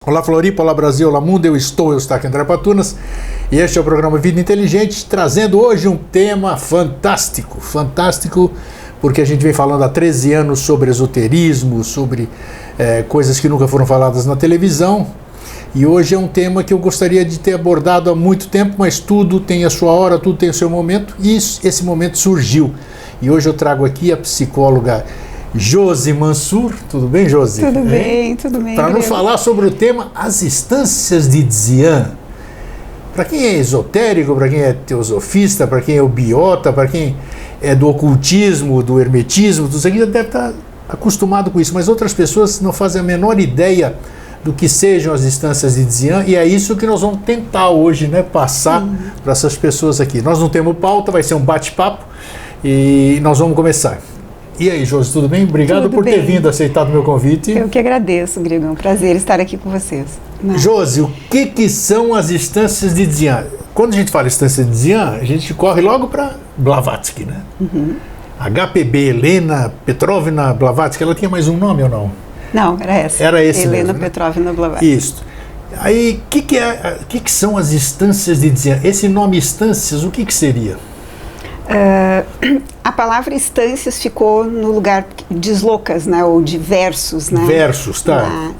Olá Floripa, olá Brasil, olá mundo, eu estou aqui André Patunas e este é o programa Vida Inteligente, trazendo hoje um tema fantástico, porque a gente vem falando há 13 anos sobre esoterismo, sobre coisas que nunca foram faladas na televisão, e hoje é um tema que eu gostaria de ter abordado há muito tempo, mas tudo tem a sua hora, tudo tem o seu momento, e esse momento surgiu. E hoje eu trago aqui a psicóloga Josi Mansur. Tudo bem, Josi? Tudo bem, tudo bem. Para nos falar sobre o tema As Instâncias de Dzian. Para quem é esotérico, para quem é teosofista, para quem é o biota, para quem é do ocultismo, do hermetismo, tudo isso aqui já deve estar acostumado com isso, mas outras pessoas não fazem a menor ideia do que sejam as instâncias de Dzian, e é isso que nós vamos tentar hoje, né, passar para essas pessoas aqui. Nós não temos pauta, vai ser um bate-papo e nós vamos começar. E aí, Josi, tudo bem? Obrigado por ter vindo, aceitado o meu convite. Eu que agradeço, Grego. É um prazer estar aqui com vocês. Josi, o que são as instâncias de Dzian? Quando a gente fala instância de Dzian, a gente corre logo para Blavatsky, né? HPB, Helena Petrovna Blavatsky, ela tinha mais um nome ou não? Não, era essa. Era esse Helena mesmo, né? Petrovna Blavatsky. Isso. Aí, o que são as instâncias de Dzian? Esse nome instâncias, o que seria? A palavra instâncias ficou no lugar de slocas, né, ou de versos, né? Versos, tá.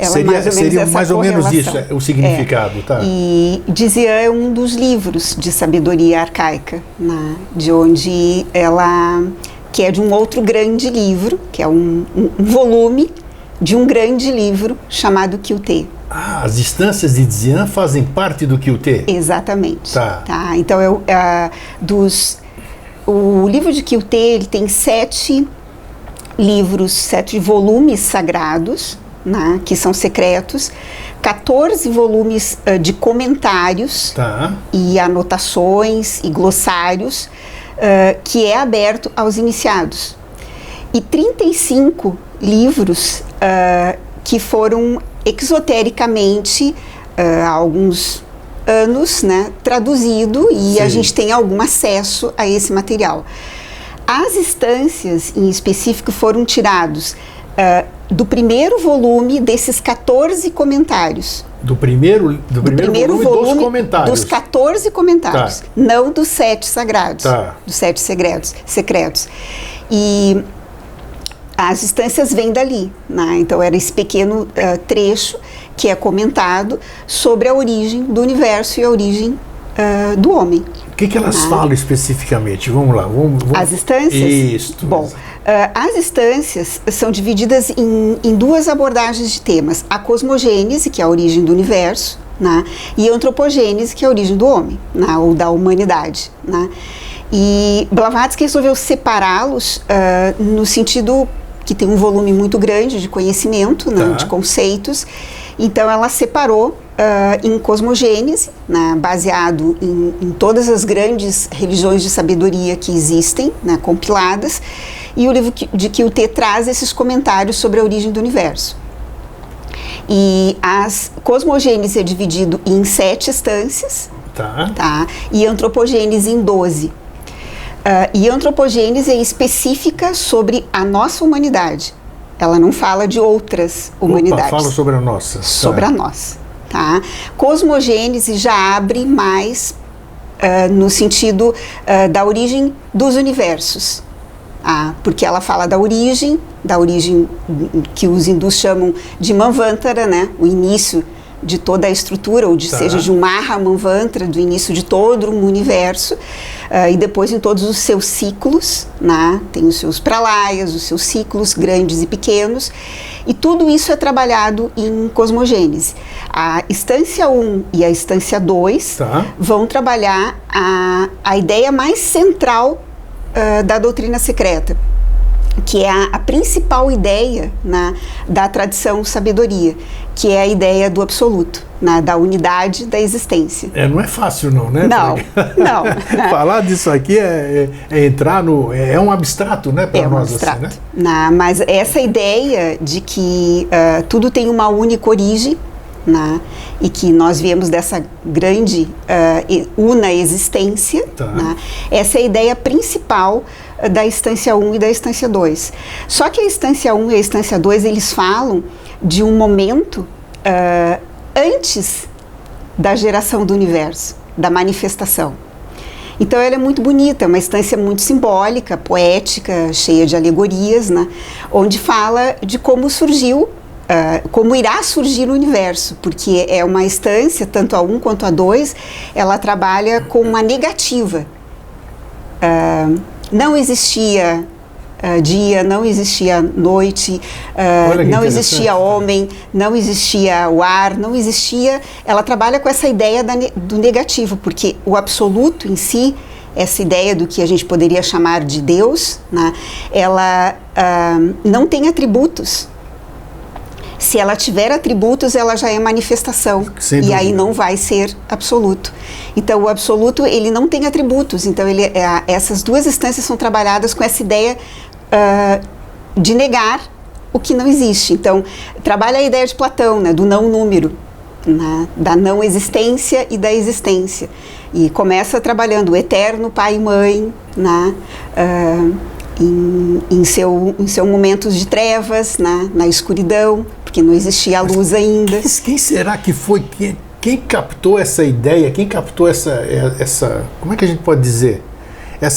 Seria mais ou menos isso, o significado, tá. E Dzian é um dos livros de sabedoria arcaica, né, de onde ela, que é de um outro grande livro, que é um volume de um grande livro chamado Kyuté. Ah, as instâncias de Dzian fazem parte do Kyuté? Exatamente. Tá. Então, o livro de Kyuté, ele tem 7 livros, 7 volumes sagrados, né, que são secretos, 14 volumes de comentários, tá, e anotações e glossários, que é aberto aos iniciados. E 35 livros que foram exotericamente, há alguns anos, né, traduzido, e Sim. A gente tem algum acesso a esse material. As instâncias em específico foram tirados do primeiro volume desses 14 comentários. Do primeiro volume dos comentários. Dos 14 comentários, tá, não dos 7 sagrados, tá, dos 7 secretos. E as instâncias vêm dali, né? Então era esse pequeno trecho que é comentado sobre a origem do universo e a origem do homem. O que elas falam especificamente? Vamos lá. As instâncias? Isso. Bom, as instâncias são divididas em 2 abordagens de temas. A cosmogênese, que é a origem do universo, né? E a antropogênese, que é a origem do homem, né? Ou da humanidade, né? E Blavatsky resolveu separá-los no sentido que tem um volume muito grande de conhecimento, né, tá, de conceitos. Então ela separou em cosmogênese, né, baseado em todas as grandes religiões de sabedoria que existem, né, compiladas, e o livro de Kyuté traz esses comentários sobre a origem do universo. E as cosmogênese é dividido em 7 instâncias, tá, e antropogênese em 12. E a antropogênese é específica sobre a nossa humanidade. Ela não fala de outras humanidades. Fala sobre a nossa. Sobre a nossa, tá? Cosmogênese já abre mais no sentido da origem dos universos. Porque ela fala da origem que os hindus chamam de Manvantara, né? O início de toda a estrutura, ou seja, de um Maha Manvantara, do início de todo um universo, e depois em todos os seus ciclos, né? Tem os seus pralayas, os seus ciclos grandes e pequenos, e tudo isso é trabalhado em cosmogênese. A instância 1 e a instância 2 vão trabalhar a ideia mais central da doutrina secreta, que é a principal ideia, né, da tradição sabedoria, que é a ideia do absoluto, né, da unidade da existência. Não é fácil não, né? Não. Falar disso aqui é entrar no... É um abstrato, né, para nós, abstrato, assim, né? Mas essa ideia de que tudo tem uma única origem, né, e que nós viemos dessa grande una existência, né, essa é a ideia principal da instância 1 e da instância 2. Só que a instância 1 e a instância 2, eles falam de um momento antes da geração do universo, da manifestação. Então ela é muito bonita, uma instância muito simbólica, poética, cheia de alegorias, né? Onde fala de como surgiu, como irá surgir o universo, porque é uma instância, tanto a 1 quanto a 2, ela trabalha com uma negativa. Não existia dia, não existia noite, não existia homem, não existia o ar, não existia... Ela trabalha com essa ideia do negativo, porque o absoluto em si, essa ideia do que a gente poderia chamar de Deus, né, ela não tem atributos. Se ela tiver atributos, ela já é manifestação, e aí não vai ser absoluto. Então, o absoluto, ele não tem atributos, então essas duas instâncias são trabalhadas com essa ideia de negar o que não existe. Então, trabalha a ideia de Platão, né, do não número, né, da não existência e da existência. E começa trabalhando o eterno pai e mãe, né, em seu momentos de trevas, né, na escuridão, porque não existia a luz ainda. Quem será que foi? Quem captou essa ideia? Quem captou essa como é que a gente pode dizer?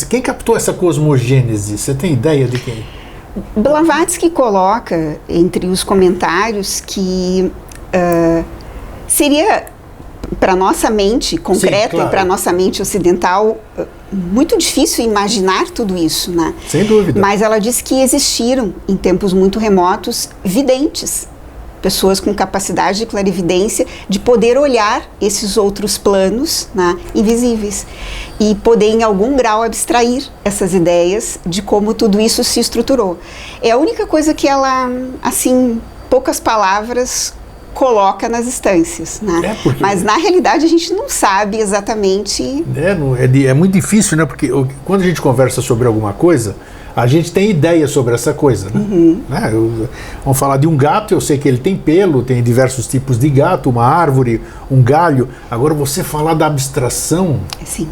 Quem captou essa cosmogênese? Você tem ideia de quem? Blavatsky coloca entre os comentários que seria para nossa mente concreta, sim, claro, e para nossa mente ocidental muito difícil imaginar tudo isso, né? Sem dúvida. Mas ela diz que existiram em tempos muito remotos videntes, pessoas com capacidade de clarividência, de poder olhar esses outros planos, né, invisíveis, e poder em algum grau abstrair essas ideias de como tudo isso se estruturou. É a única coisa que ela, assim, poucas palavras, coloca nas instâncias, né? Mas na realidade a gente não sabe exatamente. É muito difícil, né? Porque quando a gente conversa sobre alguma coisa, a gente tem ideia sobre essa coisa, né? Né? Vamos falar de um gato, eu sei que ele tem pelo, tem diversos tipos de gato, uma árvore, um galho. Agora você falar da abstração, sim,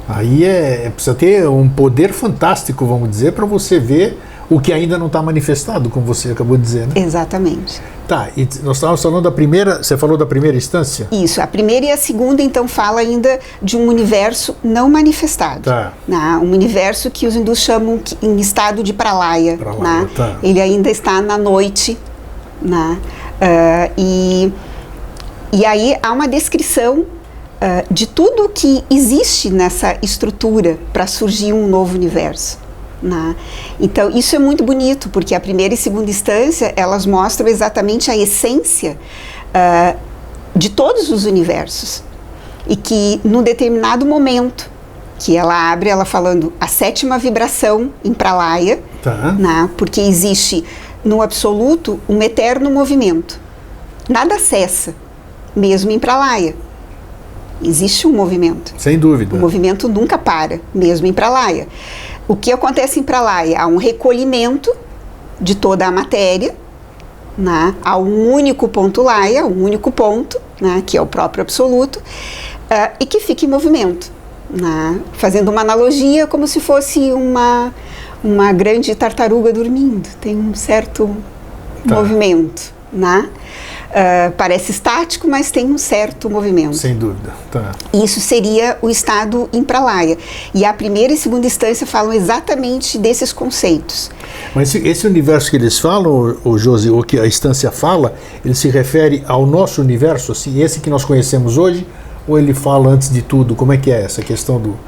aí precisa ter um poder fantástico, vamos dizer, para você ver o que ainda não está manifestado, como você acabou de dizer, né? Exatamente. Tá, e nós estávamos falando da primeira, você falou da primeira instância? Isso, a primeira e a segunda, então, fala ainda de um universo não manifestado. Tá. Né? Um universo que os hindus chamam em estado de pralaya. Né? Tá. Ele ainda está na noite. Né? E aí há uma descrição de tudo que existe nessa estrutura para surgir um novo universo. Né? Então isso é muito bonito, porque a primeira e segunda instância elas mostram exatamente a essência de todos os universos, e que num determinado momento que ela abre, ela falando a sétima vibração em Pralaya, tá, né? Porque existe no absoluto um eterno movimento, nada cessa, mesmo em Pralaya existe um movimento, sem dúvida, o movimento nunca para, mesmo em Pralaya. O que acontece em Pralaya? Há um recolhimento de toda a matéria, né? Há um único ponto Laya, um único ponto, né? Que é o próprio absoluto, e que fica em movimento, né? Fazendo uma analogia como se fosse uma grande tartaruga dormindo, tem um certo movimento, né? Parece estático, mas tem um certo movimento. Sem dúvida. Tá. Isso seria o estado em Pralaya. E a primeira e segunda instância falam exatamente desses conceitos. Mas esse universo que eles falam, o Josi, o que a instância fala, ele se refere ao nosso universo, assim, esse que nós conhecemos hoje, ou ele fala antes de tudo? Como é que é essa questão do...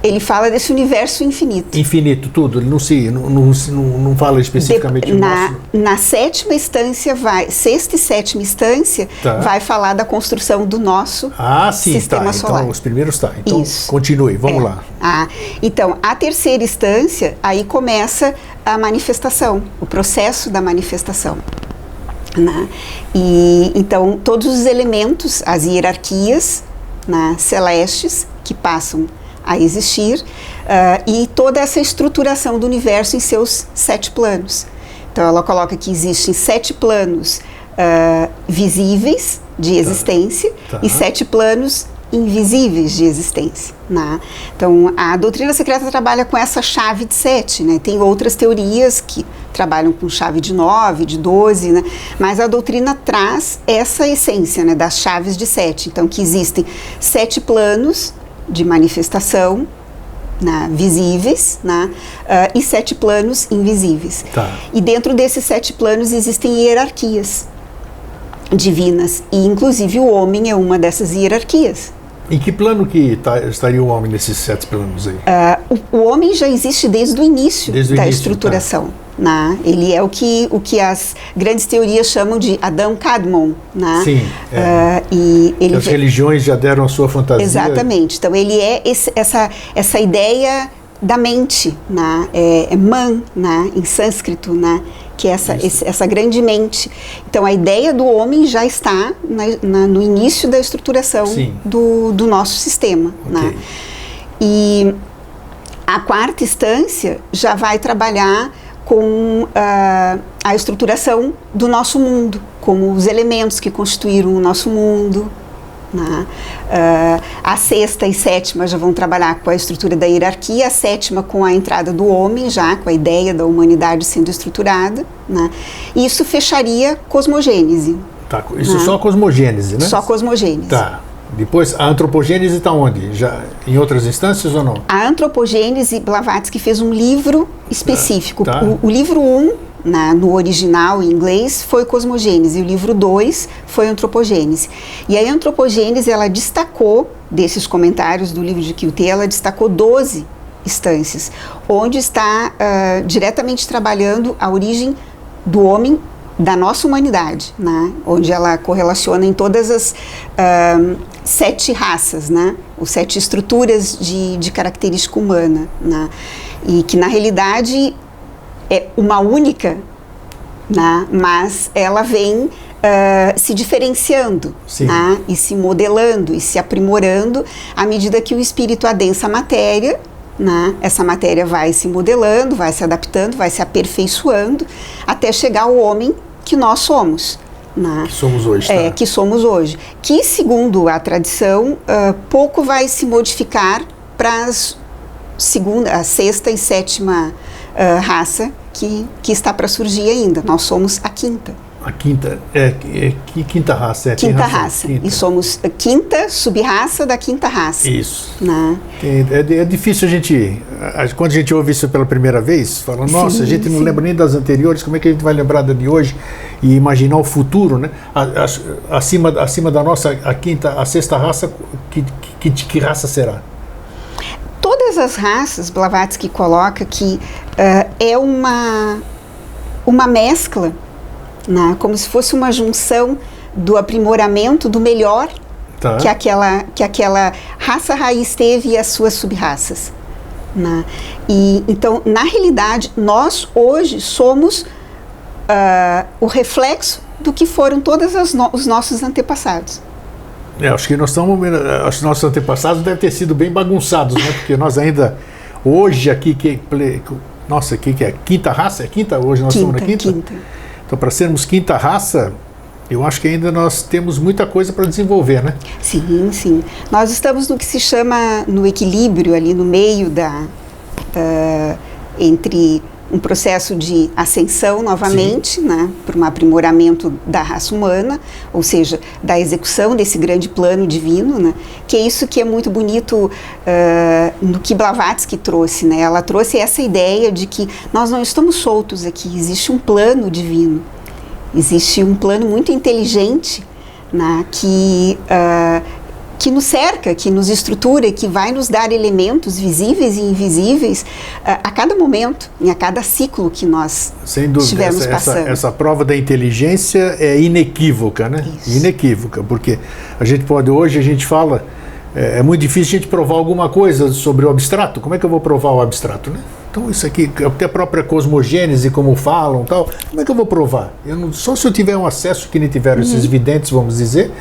Ele fala desse universo infinito. Infinito, tudo. Ele não fala especificamente do nosso... Na sétima instância, sexta e sétima instância, tá, vai falar da construção do nosso sistema solar. Então, os primeiros tá. Então, isso. Continue, vamos lá. Então, a terceira instância, aí começa a manifestação, o processo da manifestação. Né? E, então, todos os elementos, as hierarquias, né, celestes, que passam a existir, e toda essa estruturação do universo em seus 7 planos. Então ela coloca que existem 7 planos visíveis de existência, tá, e 7 planos invisíveis de existência. Né? Então a doutrina secreta trabalha com essa chave de 7, né? Tem outras teorias que trabalham com chave de 9, de 12, né? Mas a doutrina traz essa essência, né, das chaves de 7. Então, que existem 7 planos de manifestação, né, visíveis, né, e 7 planos invisíveis. Tá. E dentro desses 7 planos existem hierarquias divinas, e inclusive o homem é uma dessas hierarquias. Em que plano que estaria o homem nesses 7 planos aí? O homem já existe desde o início da estruturação. Tá. Né? Ele é o que as grandes teorias chamam de Adão Kadmon. Né? Sim. E as religiões já deram a sua fantasia. Exatamente. Então ele é essa ideia da mente, né? É man, né? Em sânscrito, né? Que é essa grande mente. Então a ideia do homem já está no início da estruturação do nosso sistema. Okay. Né? E a quarta instância já vai trabalhar com a estruturação do nosso mundo, como os elementos que constituíram o nosso mundo. Né? A sexta e sétima já vão trabalhar com a estrutura da hierarquia, a sétima com a entrada do homem, já com a ideia da humanidade sendo estruturada. Né? E isso fecharia cosmogênese. Tá, isso é só cosmogênese, né? Só cosmogênese. Tá. Depois, a antropogênese está onde? Já em outras instâncias ou não? A antropogênese, Blavatsky fez um livro específico. Tá. O livro 1, no original em inglês, foi Cosmogênese, e o livro 2 foi Antropogênese. E a Antropogênese, ela destacou, desses comentários do livro de Kyuté, ela destacou 12 instâncias, onde está diretamente trabalhando a origem do homem, da nossa humanidade, né? Onde ela correlaciona em todas as 7 raças, né? Os 7 estruturas de característica humana, né? E que na realidade é uma única, né? Mas ela vem se diferenciando, né? E se modelando e se aprimorando à medida que o espírito adensa a matéria. Né? Essa matéria vai se modelando, vai se adaptando, vai se aperfeiçoando até chegar ao homem que nós somos. Né? Que somos hoje. Tá? Que somos hoje. Que, segundo a tradição, pouco vai se modificar para a sexta e sétima raça que está para surgir ainda. Nós somos a quinta. A quinta, que quinta raça? Quinta raça. Quinta. E somos a quinta sub-raça da quinta raça. Isso. Né? É difícil quando a gente ouve isso pela primeira vez, fala, nossa, a gente não lembra nem das anteriores, como é que a gente vai lembrar da de hoje e imaginar o futuro, né? Acima da nossa, a sexta raça, que raça será? Todas as raças, Blavatsky coloca que é uma mescla, né? Como se fosse uma junção do aprimoramento do melhor que aquela raça raiz teve e as suas sub-raças. Né? E, então, na realidade, nós hoje somos o reflexo do que foram todos os nossos antepassados. Acho que os nossos antepassados devem ter sido bem bagunçados, né? Porque nós ainda, hoje aqui, que é quinta raça? É quinta? Hoje nós estamos na quinta? Então, para sermos quinta raça, eu acho que ainda nós temos muita coisa para desenvolver, né? Sim, sim. Nós estamos no que se chama, no equilíbrio ali no meio entre um processo de ascensão novamente, né, para um aprimoramento da raça humana, ou seja, da execução desse grande plano divino, né, que é isso que é muito bonito no que Blavatsky trouxe, né? Ela trouxe essa ideia de que nós não estamos soltos aqui, existe um plano divino, existe um plano muito inteligente, né, que nos cerca, que nos estrutura, que vai nos dar elementos visíveis e invisíveis a cada momento, a cada ciclo que nós estivermos passando. Essa prova da inteligência é inequívoca, né? Isso. Inequívoca, porque hoje a gente fala, é muito difícil a gente provar alguma coisa sobre o abstrato. Como é que eu vou provar o abstrato, né? Então isso aqui, até a própria cosmogênese, como falam, tal, como é que eu vou provar? Só se eu tiver um acesso que nem tiveram esses videntes, vamos dizer.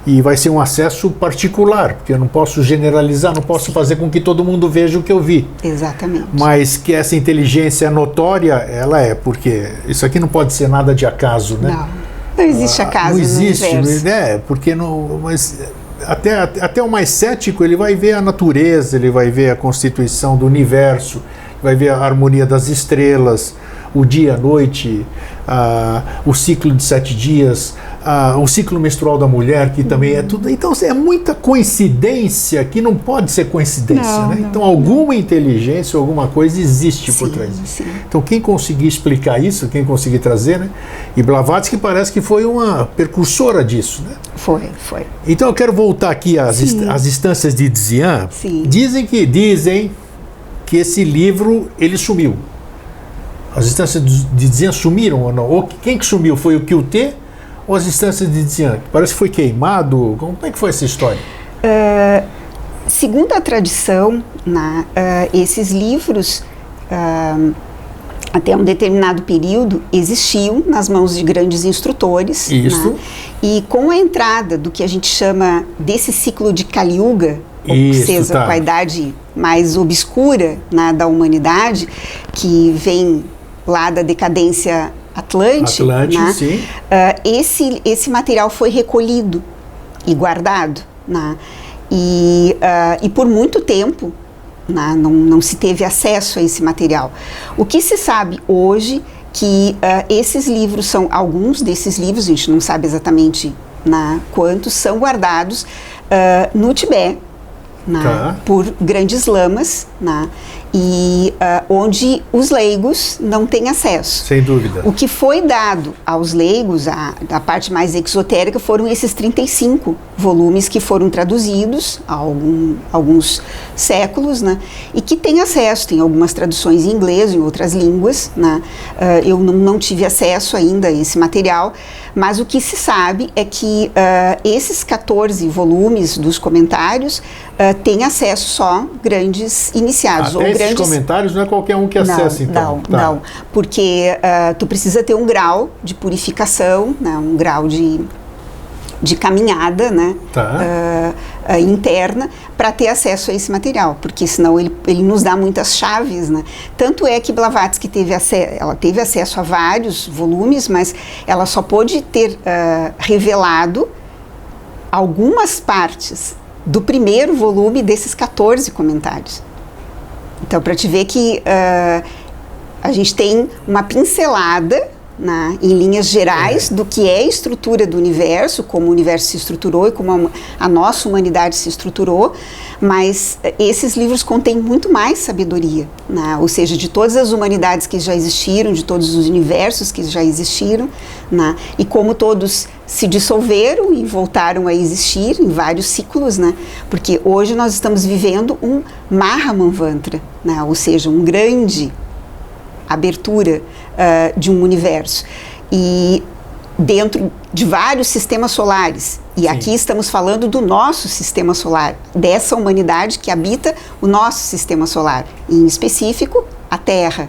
E vai ser um acesso particular, porque eu não posso generalizar, não posso fazer com que todo mundo veja o que eu vi. Exatamente. Mas que essa inteligência notória, ela porque isso aqui não pode ser nada de acaso, né? Não existe acaso no universo. Não existe, porque mas até o mais cético, ele vai ver a natureza, ele vai ver a constituição do universo, vai ver a harmonia das estrelas, o dia, a noite, o ciclo de 7 dias, o ciclo menstrual da mulher, que também é tudo. Então é muita coincidência que não pode ser coincidência, né? Então alguma inteligência, alguma coisa existe por trás disso. Então quem conseguir explicar isso, quem conseguir trazer, né? E Blavatsky parece que foi uma precursora disso, né? Foi. Então eu quero voltar aqui às instâncias de Dzyan. Dizem que esse livro ele sumiu. As instâncias de Dzyan sumiram ou não? Ou quem que sumiu? Foi o Kyuté ou as instâncias de Dzyan? Parece que foi queimado. Como é que foi essa história? Segundo a tradição, esses livros, até um determinado período, existiam nas mãos de grandes instrutores. Isso. E com a entrada do que a gente chama desse ciclo de Kali Yuga, ou seja, com a idade mais obscura da humanidade, que vem lá da decadência Atlante, sim. Esse material foi recolhido e guardado, e por muito tempo não se teve acesso a esse material. O que se sabe hoje que esses livros são, alguns desses livros, a gente não sabe exatamente quantos, são guardados no Tibete, por grandes lamas, e onde os leigos não têm acesso. Sem dúvida. O que foi dado aos leigos, a parte mais exotérica, foram esses 35 volumes que foram traduzidos há alguns séculos, e que têm acesso, tem algumas traduções em inglês, em outras línguas. Eu não tive acesso ainda a esse material, mas o que se sabe é que esses 14 volumes dos comentários têm acesso só grandes iniciados. Até esses comentários não é qualquer um que acessa, então. Não, porque tu precisa ter um grau de purificação, um grau de caminhada, interna, para ter acesso a esse material, porque senão ele nos dá muitas chaves, Tanto é que Blavatsky ela teve acesso a vários volumes, mas ela só pôde ter revelado algumas partes do primeiro volume desses 14 comentários. Então, para te ver que a gente tem uma pincelada em linhas gerais do que é a estrutura do universo, como o universo se estruturou e como a nossa humanidade se estruturou, mas esses livros contêm muito mais sabedoria, ou seja, de todas as humanidades que já existiram, de todos os universos que já existiram, e como todos se dissolveram e voltaram a existir em vários ciclos, porque hoje nós estamos vivendo um Mahamanvantara, ou seja, um grande abertura de um universo, e dentro de vários sistemas solares, e aqui estamos falando do nosso sistema solar, dessa humanidade que habita o nosso sistema solar, em específico a Terra,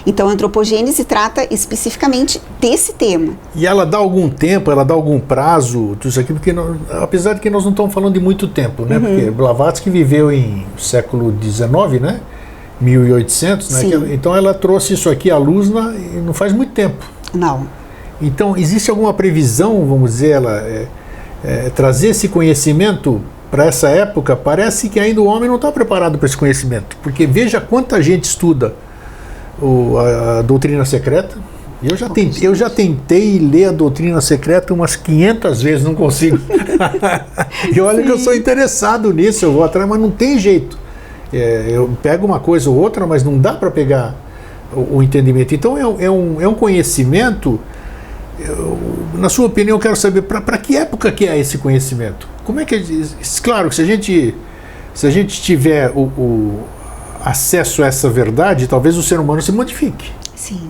Então a antropogênese trata especificamente desse tema. E ela dá algum tempo, ela dá algum prazo disso aqui, porque apesar de que nós não estamos falando de muito tempo, porque Blavatsky viveu em século XIX, 1800, então ela trouxe isso aqui à luz não faz muito tempo. Não. Então existe alguma previsão, vamos dizer, trazer esse conhecimento para essa época? Parece que ainda o homem não está preparado para esse conhecimento, porque veja quanta gente estuda a doutrina secreta. Eu já tentei ler a doutrina secreta umas 500 vezes, não consigo. E olha que eu sou interessado nisso, eu vou atrás, mas não tem jeito. Eu pego uma coisa ou outra, mas não dá para pegar o entendimento. Então é um conhecimento. Na sua opinião, eu quero saber para que época que é esse conhecimento? Como é que claro, se a gente tiver o acesso a essa verdade, talvez o ser humano se modifique. Sim.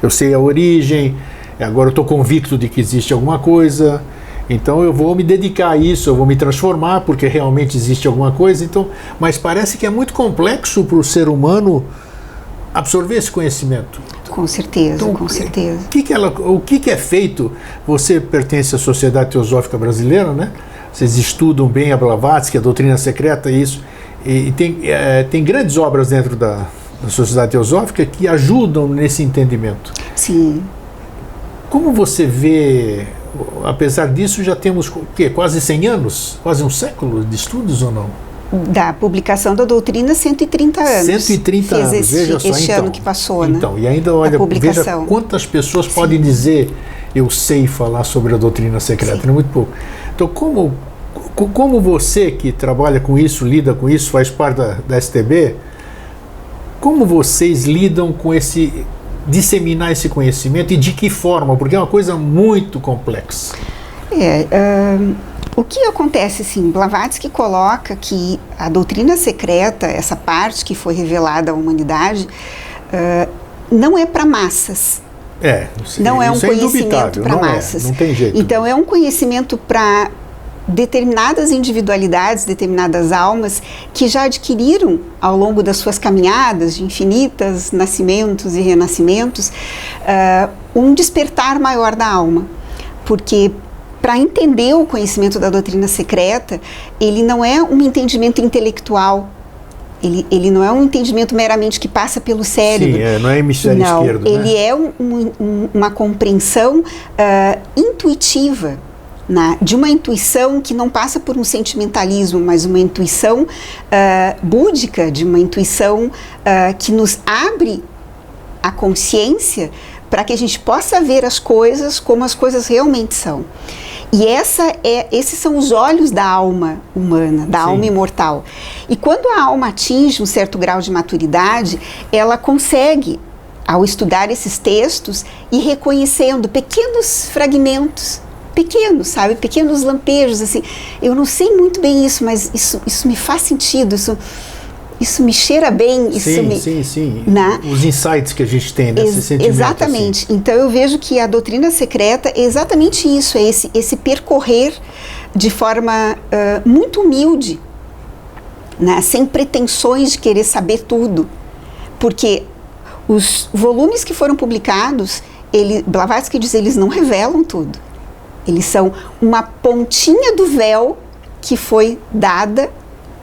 Eu sei a origem, agora eu estou convicto de que existe alguma coisa. Então eu vou me dedicar a isso, eu vou me transformar porque realmente existe alguma coisa. Então, mas parece que é muito complexo para o ser humano absorver esse conhecimento. Com certeza, então, com certeza. O que é feito? Você pertence à Sociedade Teosófica Brasileira, Vocês estudam bem a Blavatsky, a doutrina secreta, isso. E tem grandes obras dentro da Sociedade Teosófica que ajudam nesse entendimento. Sim. Como você vê? Apesar disso, já temos quase 100 anos, quase um século de estudos ou não? Da publicação da doutrina, 130 anos. 130 anos, veja só. Este ano que passou, né? Então, e ainda, olha, veja quantas pessoas podem dizer eu sei falar sobre a doutrina secreta, não é muito pouco. Então, como você que trabalha com isso, lida com isso, faz parte da STB, como vocês lidam com disseminar esse conhecimento e de que forma? Porque é uma coisa muito complexa. O que acontece, sim, Blavatsky coloca que a doutrina secreta, essa parte que foi revelada à humanidade, não é para massas. Não é um conhecimento para massas. Não tem jeito. Então, é um conhecimento para determinadas individualidades, determinadas almas que já adquiriram ao longo das suas caminhadas de infinitas nascimentos e renascimentos um despertar maior da alma. Porque para entender o conhecimento da doutrina secreta, ele não é um entendimento intelectual, ele não é um entendimento meramente que passa pelo cérebro. Sim, não é hemisfério esquerdo. Ele é uma compreensão intuitiva, de uma intuição que não passa por um sentimentalismo, mas uma intuição búdica, de uma intuição que nos abre a consciência para que a gente possa ver as coisas como as coisas realmente são. E esses são os olhos da alma humana, da alma imortal. E quando a alma atinge um certo grau de maturidade, ela consegue, ao estudar esses textos, ir reconhecendo pequenos fragmentos, pequenos lampejos, assim. Eu não sei muito bem isso, mas isso me faz sentido, isso me cheira bem. Sim. Os insights que a gente tem nesse sentimento. Exatamente. Assim. Então eu vejo que a doutrina secreta é exatamente isso, é esse percorrer de forma muito humilde, sem pretensões de querer saber tudo. Porque os volumes que foram publicados, Blavatsky diz, eles não revelam tudo. Eles são uma pontinha do véu que foi dada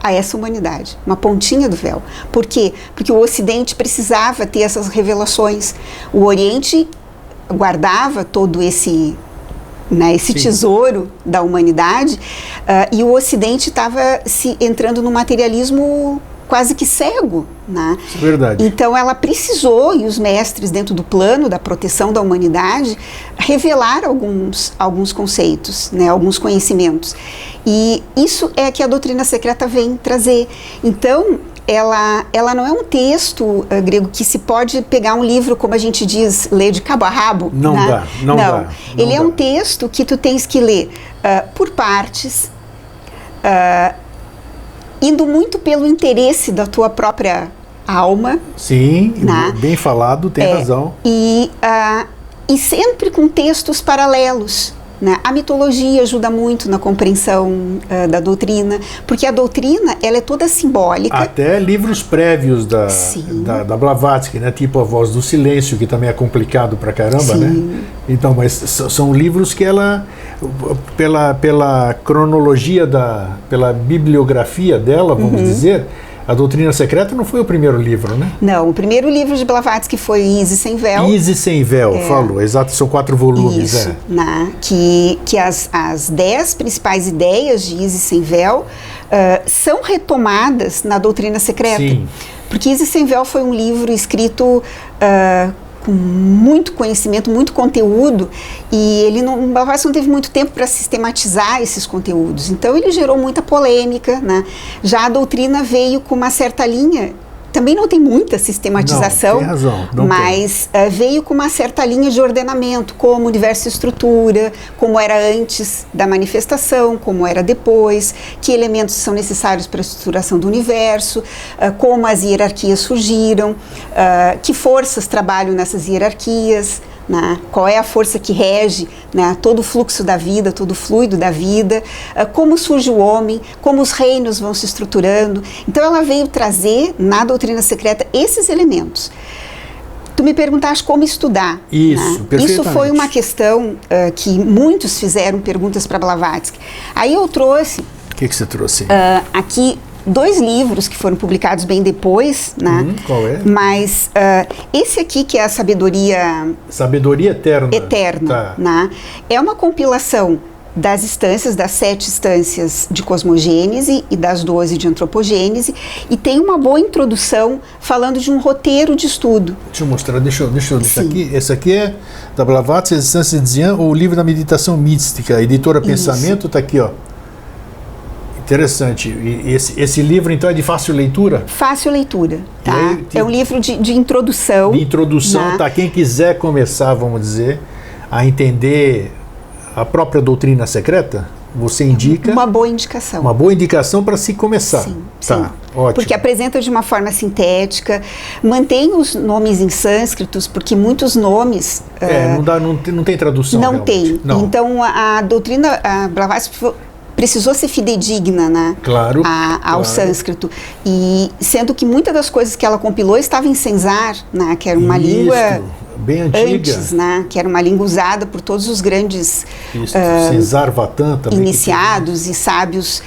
a essa humanidade, uma pontinha do véu. Por quê? Porque o Ocidente precisava ter essas revelações. O Oriente guardava todo esse tesouro da humanidade, e o Ocidente estava entrando no materialismo quase que cego, Isso é verdade. Então ela precisou, e os mestres dentro do plano da proteção da humanidade, revelar alguns conceitos, alguns conhecimentos. E isso é que a doutrina secreta vem trazer. Então, ela não é um texto grego que se pode pegar um livro, como a gente diz, ler de cabo a rabo. Não dá. Ele é um texto que tu tens que ler por partes, indo muito pelo interesse da tua própria alma. Sim, bem falado, tem razão. E sempre com textos paralelos. A mitologia ajuda muito na compreensão da doutrina, porque a doutrina ela é toda simbólica. Até livros prévios da Blavatsky, tipo A Voz do Silêncio, que também é complicado pra caramba, Então, mas são livros que ela, pela cronologia, pela bibliografia dela, vamos dizer, a Doutrina Secreta não foi o primeiro livro, né? Não, o primeiro livro de Blavatsky foi Isis Sem Véu. Isis Sem Véu, falou, exato, são 4 volumes. Isso, que as 10 principais ideias de Isis Sem Véu são retomadas na Doutrina Secreta. Sim. Porque Isis Sem Véu foi um livro escrito com muito conhecimento, muito conteúdo, e Blavatsky não teve muito tempo para sistematizar esses conteúdos, então ele gerou muita polêmica, Já a doutrina veio com uma certa linha, também não tem muita sistematização, não, tem razão, mas veio com uma certa linha de ordenamento, como o universo se estrutura, como era antes da manifestação, como era depois, que elementos são necessários para a estruturação do universo, como as hierarquias surgiram, que forças trabalham nessas hierarquias, qual é a força que rege todo o fluxo da vida, todo o fluido da vida, como surge o homem, como os reinos vão se estruturando. Então ela veio trazer na doutrina secreta esses elementos. Tu me perguntaste como estudar. Isso, perfeitamente. Isso foi uma questão que muitos fizeram perguntas para Blavatsky. Aí eu trouxe... O que você trouxe? Aqui 2 livros que foram publicados bem depois, Qual é? Mas esse aqui, que é a Sabedoria Eterna. É uma compilação das instâncias, das 7 instâncias de cosmogênese e das 12 de antropogênese, e tem uma boa introdução falando de um roteiro de estudo. Deixa eu mostrar, deixa eu deixar aqui. Esse aqui é da Blavatsky, As Instâncias de Dzyan, ou o livro da meditação mística, editora Pensamento, está aqui, ó. Interessante. E esse livro, então, é de fácil leitura? Fácil leitura, tá? Aí, é um livro de introdução. De introdução, né? Tá? Quem quiser começar, vamos dizer, a entender a própria doutrina secreta, você indica... Uma boa indicação. Uma boa indicação para se começar. Sim, tá, sim. Ótimo. Porque apresenta de uma forma sintética, mantém os nomes em sânscritos, porque muitos nomes... não tem tradução. Não realmente. tem. Não. Então, a doutrina Blavatsky precisou ser fidedigna, né? Claro, ao sânscrito. E sendo que muitas das coisas que ela compilou estavam em Senzar, né? Que era uma língua bem antiga. Antes, né? Que era uma língua usada por todos os grandes Cesar Vatan também, iniciados e sábios.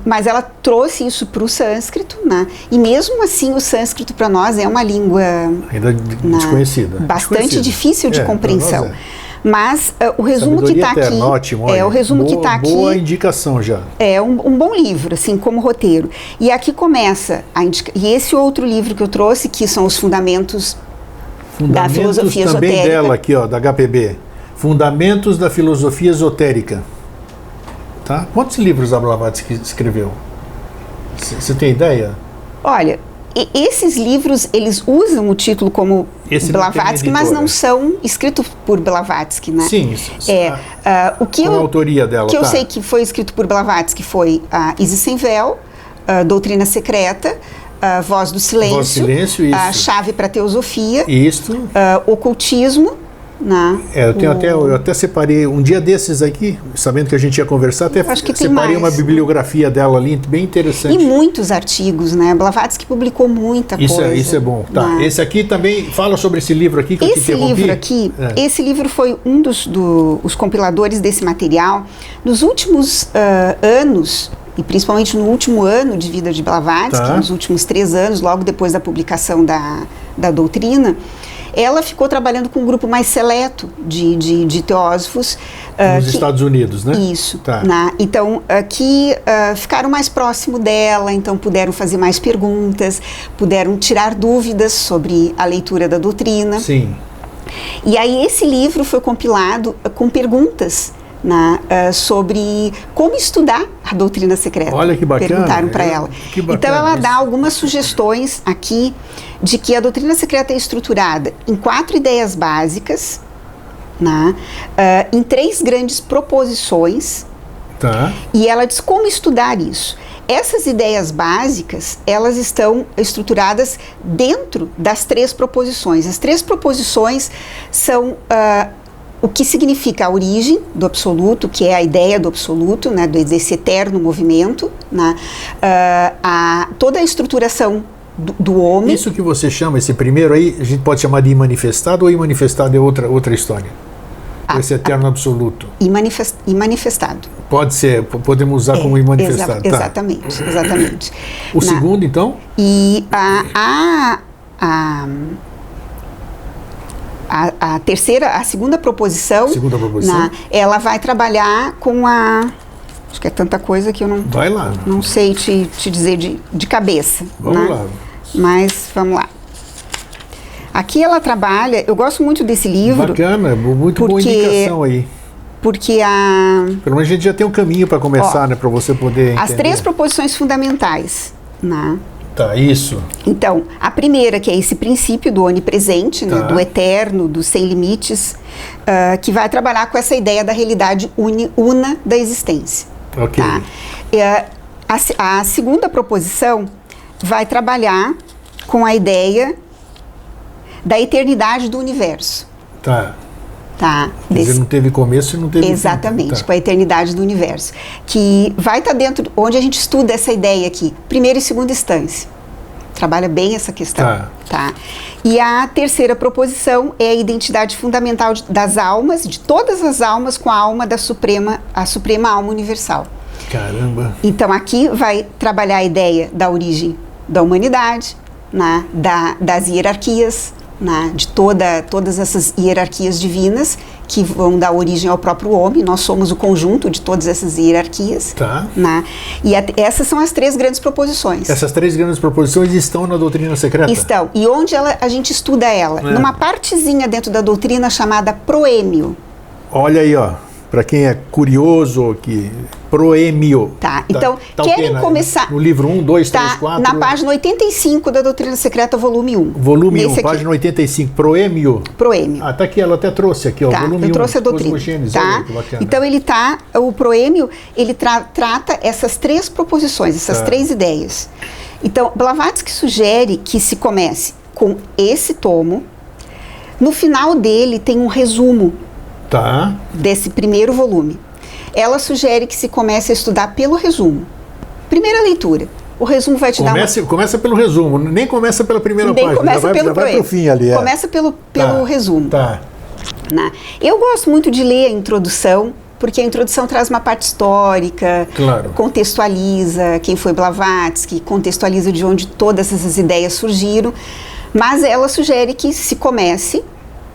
Mas ela trouxe isso para o sânscrito, né? E mesmo assim o sânscrito para nós é uma língua ainda desconhecida. Bastante difícil de compreensão. Mas o resumo que está aqui ótimo, o resumo que está aqui boa indicação já. É um bom livro, assim, como roteiro. E aqui começa e esse outro livro que eu trouxe, que são os fundamentos da filosofia também esotérica. Dela aqui, ó, da HPB. Fundamentos da filosofia esotérica. Tá? Quantos livros a Blavatsky escreveu? Você tem ideia? Olha, esses livros, eles usam o título como Blavatsky, mas não são escritos por Blavatsky, né? Sim. Qual a autoria dela? O que eu sei que foi escrito por Blavatsky foi a Isis Sem Véu, a Doutrina Secreta, a Voz do Silêncio, a Chave para a Teosofia, Ocultismo, né? Eu até separei um dia desses aqui, sabendo que a gente ia conversar, até separei uma bibliografia dela ali, bem interessante. E muitos artigos, né? Blavatsky publicou muita coisa. Isso é bom. Tá. Né? Esse aqui também fala sobre esse livro aqui que eu te interrompi. Esse livro foi um dos compiladores desse material. Nos últimos anos, e principalmente no último ano de vida de Blavatsky, nos últimos 3 anos, logo depois da publicação da doutrina, ela ficou trabalhando com um grupo mais seleto de teósofos. Nos Estados Unidos, né? Isso. Tá. Então, que ficaram mais próximo dela, então puderam fazer mais perguntas, puderam tirar dúvidas sobre a leitura da doutrina. Sim. E aí esse livro foi compilado com perguntas sobre como estudar a doutrina secreta. Olha que bacana. Perguntaram para ela. Então ela dá algumas sugestões aqui de que a doutrina secreta é estruturada em 4 ideias básicas, em 3 grandes proposições. Tá. E ela diz como estudar isso. Essas ideias básicas, elas estão estruturadas dentro das 3 proposições. As 3 proposições são o que significa a origem do absoluto, que é a ideia do absoluto, né, desse eterno movimento, toda a estruturação do homem. Isso que você chama, esse primeiro aí, a gente pode chamar de imanifestado, ou imanifestado é outra história? Esse eterno absoluto. Imanifestado. Pode ser, podemos usar como imanifestado. Exatamente. O segundo, então? E a segunda proposição, ela vai trabalhar com acho que é tanta coisa que eu não, vai lá. Não sei te dizer de cabeça. Vamos lá. Mas vamos lá. Aqui ela trabalha, eu gosto muito desse livro. Bacana, muito boa indicação aí. Porque pelo menos a gente já tem um caminho para começar, né, para você poder entender. As 3 proposições fundamentais, né? Tá, isso. Então, a primeira, que é esse princípio do onipresente, né, do eterno, do sem limites, que vai trabalhar com essa ideia da realidade una da existência. Ok. Tá? A segunda proposição vai trabalhar com a ideia da eternidade do universo. Tá. Quer dizer, não teve começo e não teve Exatamente, fim. Com a eternidade do universo. Que vai estar dentro, onde a gente estuda essa ideia aqui, primeira e segunda instância. Trabalha bem essa questão. Tá. E a terceira proposição é a identidade fundamental das almas, de todas as almas, com a alma a suprema alma universal. Caramba! Então aqui vai trabalhar a ideia da origem da humanidade, das hierarquias, de todas essas hierarquias divinas que vão dar origem ao próprio homem. Nós somos o conjunto de todas essas hierarquias. Tá. Né? E essas são as 3 grandes proposições. Essas 3 grandes proposições estão na doutrina secreta? Estão. E onde a gente estuda ela? Numa partezinha dentro da doutrina chamada proêmio. Olha aí, ó. Para quem é curioso, proêmio. Tá, então, querem começar... No livro 1, 2, 3, 4... Na página 85 da Doutrina Secreta, volume 1. Volume 1, página 85, proêmio. Proêmio. Ah, tá aqui, ela até trouxe aqui, ó, tá, volume 1. Eu trouxe a doutrina. Tá? Então, o proêmio, ele trata essas 3 proposições, essas 3 ideias. Então, Blavatsky sugere que se comece com esse tomo. No final dele tem um resumo. Tá. Desse primeiro volume. Ela sugere que se comece a estudar pelo resumo. Primeira leitura. O resumo vai te dar uma... Começa pelo resumo, nem começa pela primeira página. Começa pelo vai pro fim ali. Começa pelo resumo. Tá. Né? Eu gosto muito de ler a introdução, porque a introdução traz uma parte histórica, claro. Contextualiza quem foi Blavatsky, contextualiza de onde todas essas ideias surgiram, mas ela sugere que se comece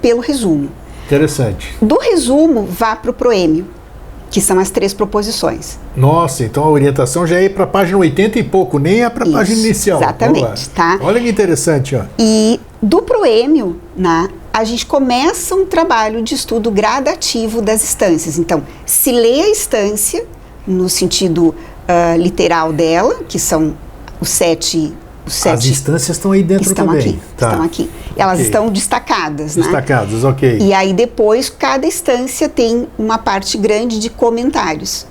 pelo resumo. Interessante. Do resumo, vá para o proêmio, que são as 3 proposições. Nossa, então a orientação já é para a página 80 e pouco, nem é para a página inicial. Exatamente, tá? Olha que interessante, ó. E do proêmio, né, a gente começa um trabalho de estudo gradativo das instâncias. Então, se lê a instância, no sentido literal dela, que são os 7... As instâncias estão aí dentro também. Aqui, tá. Estão aqui. Elas estão destacadas, né? Destacadas, ok. E aí depois, cada instância tem uma parte grande de comentários,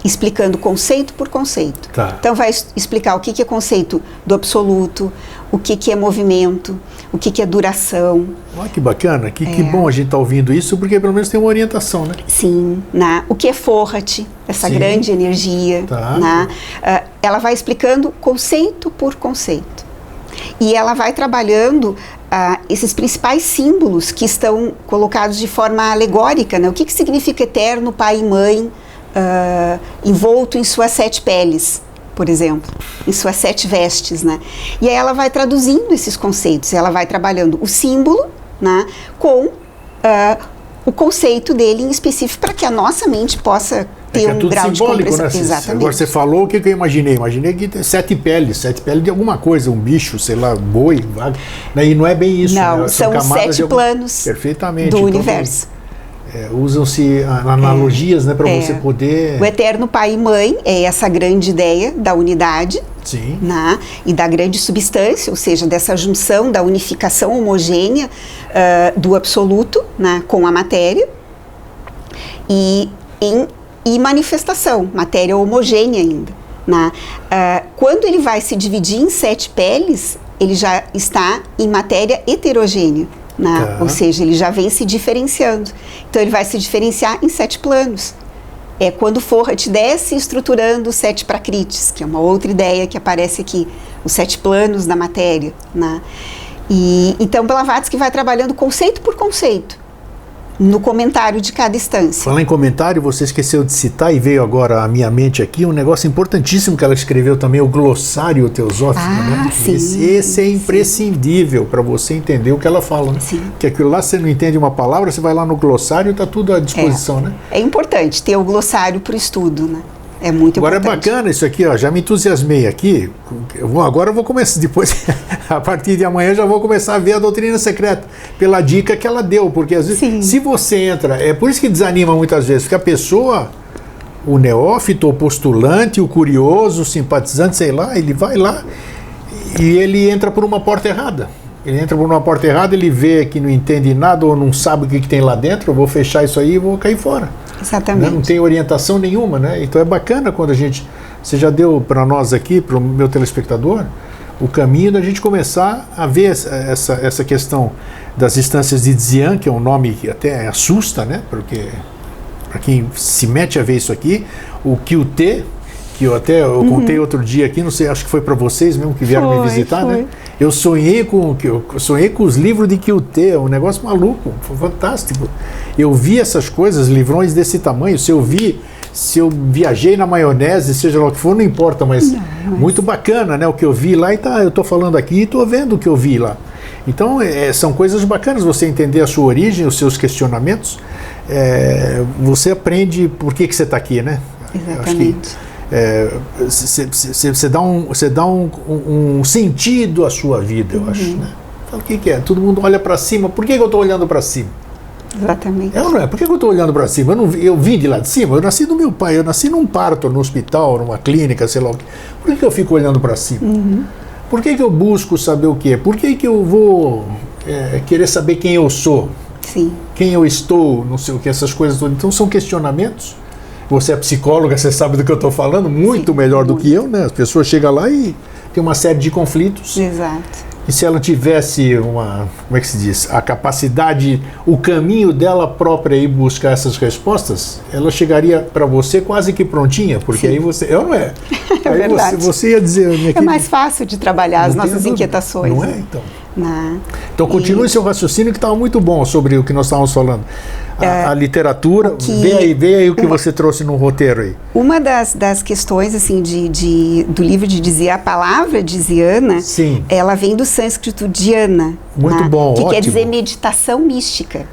explicando conceito por conceito. Tá. Então vai explicar o que é conceito do absoluto, o que é movimento, o que é duração. Olha que bacana, que bom a gente estar ouvindo isso, porque pelo menos tem uma orientação, né? Sim, né? O que é Forrat, essa grande energia. Tá. Né? Ela vai explicando conceito por conceito. E ela vai trabalhando esses principais símbolos que estão colocados de forma alegórica, né? O que significa eterno, pai e mãe, envolto em suas 7 peles, por exemplo, em suas 7 vestes, né? E aí ela vai traduzindo esses conceitos, ela vai trabalhando o símbolo, né, com o conceito dele em específico, para que a nossa mente possa ter um grau de compreensão. Né? Exatamente. Agora você falou, o que eu imaginei? Imaginei que tem 7 peles de alguma coisa, um bicho, sei lá, boi, vaga. E não é bem isso. Não, né? são 7 planos perfeitamente, do universo. Usam-se analogias, né, para você poder... O eterno pai e mãe é essa grande ideia da unidade. Sim. Né, e da grande substância, ou seja, dessa junção, da unificação homogênea do absoluto, né, com a matéria. E manifestação, matéria homogênea ainda. Né? Quando ele vai se dividir em 7 peles, ele já está em matéria heterogênea. Né? Tá. Ou seja, ele já vem se diferenciando. Então ele vai se diferenciar em 7 planos. É quando Forrat desce estruturando os 7 prakritis, que é uma outra ideia que aparece aqui, os 7 planos da matéria. Né? E então Blavatsky vai trabalhando conceito por conceito no comentário de cada instância. Falar em comentário, você esqueceu de citar e veio agora à minha mente aqui um negócio importantíssimo que ela escreveu também, o glossário teosófico. Né? Sim, esse é imprescindível para você entender o que ela fala. Né? Sim. Que aquilo lá você não entende uma palavra, você vai lá no glossário e está tudo à disposição. Né? É importante ter o glossário para o estudo, né? É muito agora importante. É bacana isso aqui, ó, já me entusiasmei aqui. Agora eu vou começar, depois, a partir de amanhã já vou começar a ver a doutrina secreta, pela dica que ela deu, porque às vezes, se você entra, é por isso que desanima muitas vezes, porque a pessoa, o neófito, o postulante, o curioso, o simpatizante, sei lá, ele vai lá e ele entra por uma porta errada. Ele entra por uma porta errada, ele vê que não entende nada ou não sabe o que tem lá dentro, eu vou fechar isso aí e vou cair fora. Exatamente. Não tem orientação nenhuma, né? Então é bacana quando você já deu para nós aqui, para o meu telespectador, o caminho da gente começar a ver essa questão das instâncias de Dzyan, que é um nome que até assusta, né? Porque para quem se mete a ver isso aqui, o Kyute, que eu contei outro dia aqui, não sei, acho que foi para vocês mesmo que vieram me visitar, né? Eu sonhei com os livros de Kyute, é um negócio maluco, fantástico. Eu vi essas coisas, livrões desse tamanho, se eu viajei na maionese, seja lá o que for, não importa, mas muito bacana, né? O que eu vi lá, e eu estou falando aqui e estou vendo o que eu vi lá. Então, são coisas bacanas você entender a sua origem, os seus questionamentos. Você aprende por que você está aqui, né? Exatamente. Você dá um sentido à sua vida, eu acho. Né? Fala, o que é? Todo mundo olha para cima. Por que eu estou olhando para cima? Exatamente. Não é? Por que eu estou olhando para cima? Eu vim de lá de cima, eu nasci do meu pai, eu nasci num parto, no hospital, numa clínica, sei lá o quê. Por que eu fico olhando para cima? Por que eu busco saber o quê? Por que eu vou querer saber quem eu sou? Sim. Quem eu estou, não sei o que, essas coisas todas. Então são questionamentos. Você é psicóloga, você sabe do que eu estou falando, muito melhor do que eu, né? As pessoas chegam lá e tem uma série de conflitos. Exato. E se ela tivesse como é que se diz, a capacidade, o caminho dela própria ir buscar essas respostas, ela chegaria para você quase que prontinha, porque aí você, não é? É aí verdade. Você ia dizer... É mais fácil de trabalhar as nossas inquietações. Não é, né? então? Não. Então continue seu raciocínio, que estava muito bom sobre o que nós estávamos falando. A literatura, vê aí o que você trouxe no roteiro aí. Uma das questões assim do livro de Dzyan, a palavra Dzyana, Sim. ela vem do sânscrito dhyana, muito bom, que ótimo. quer dizer meditação mística.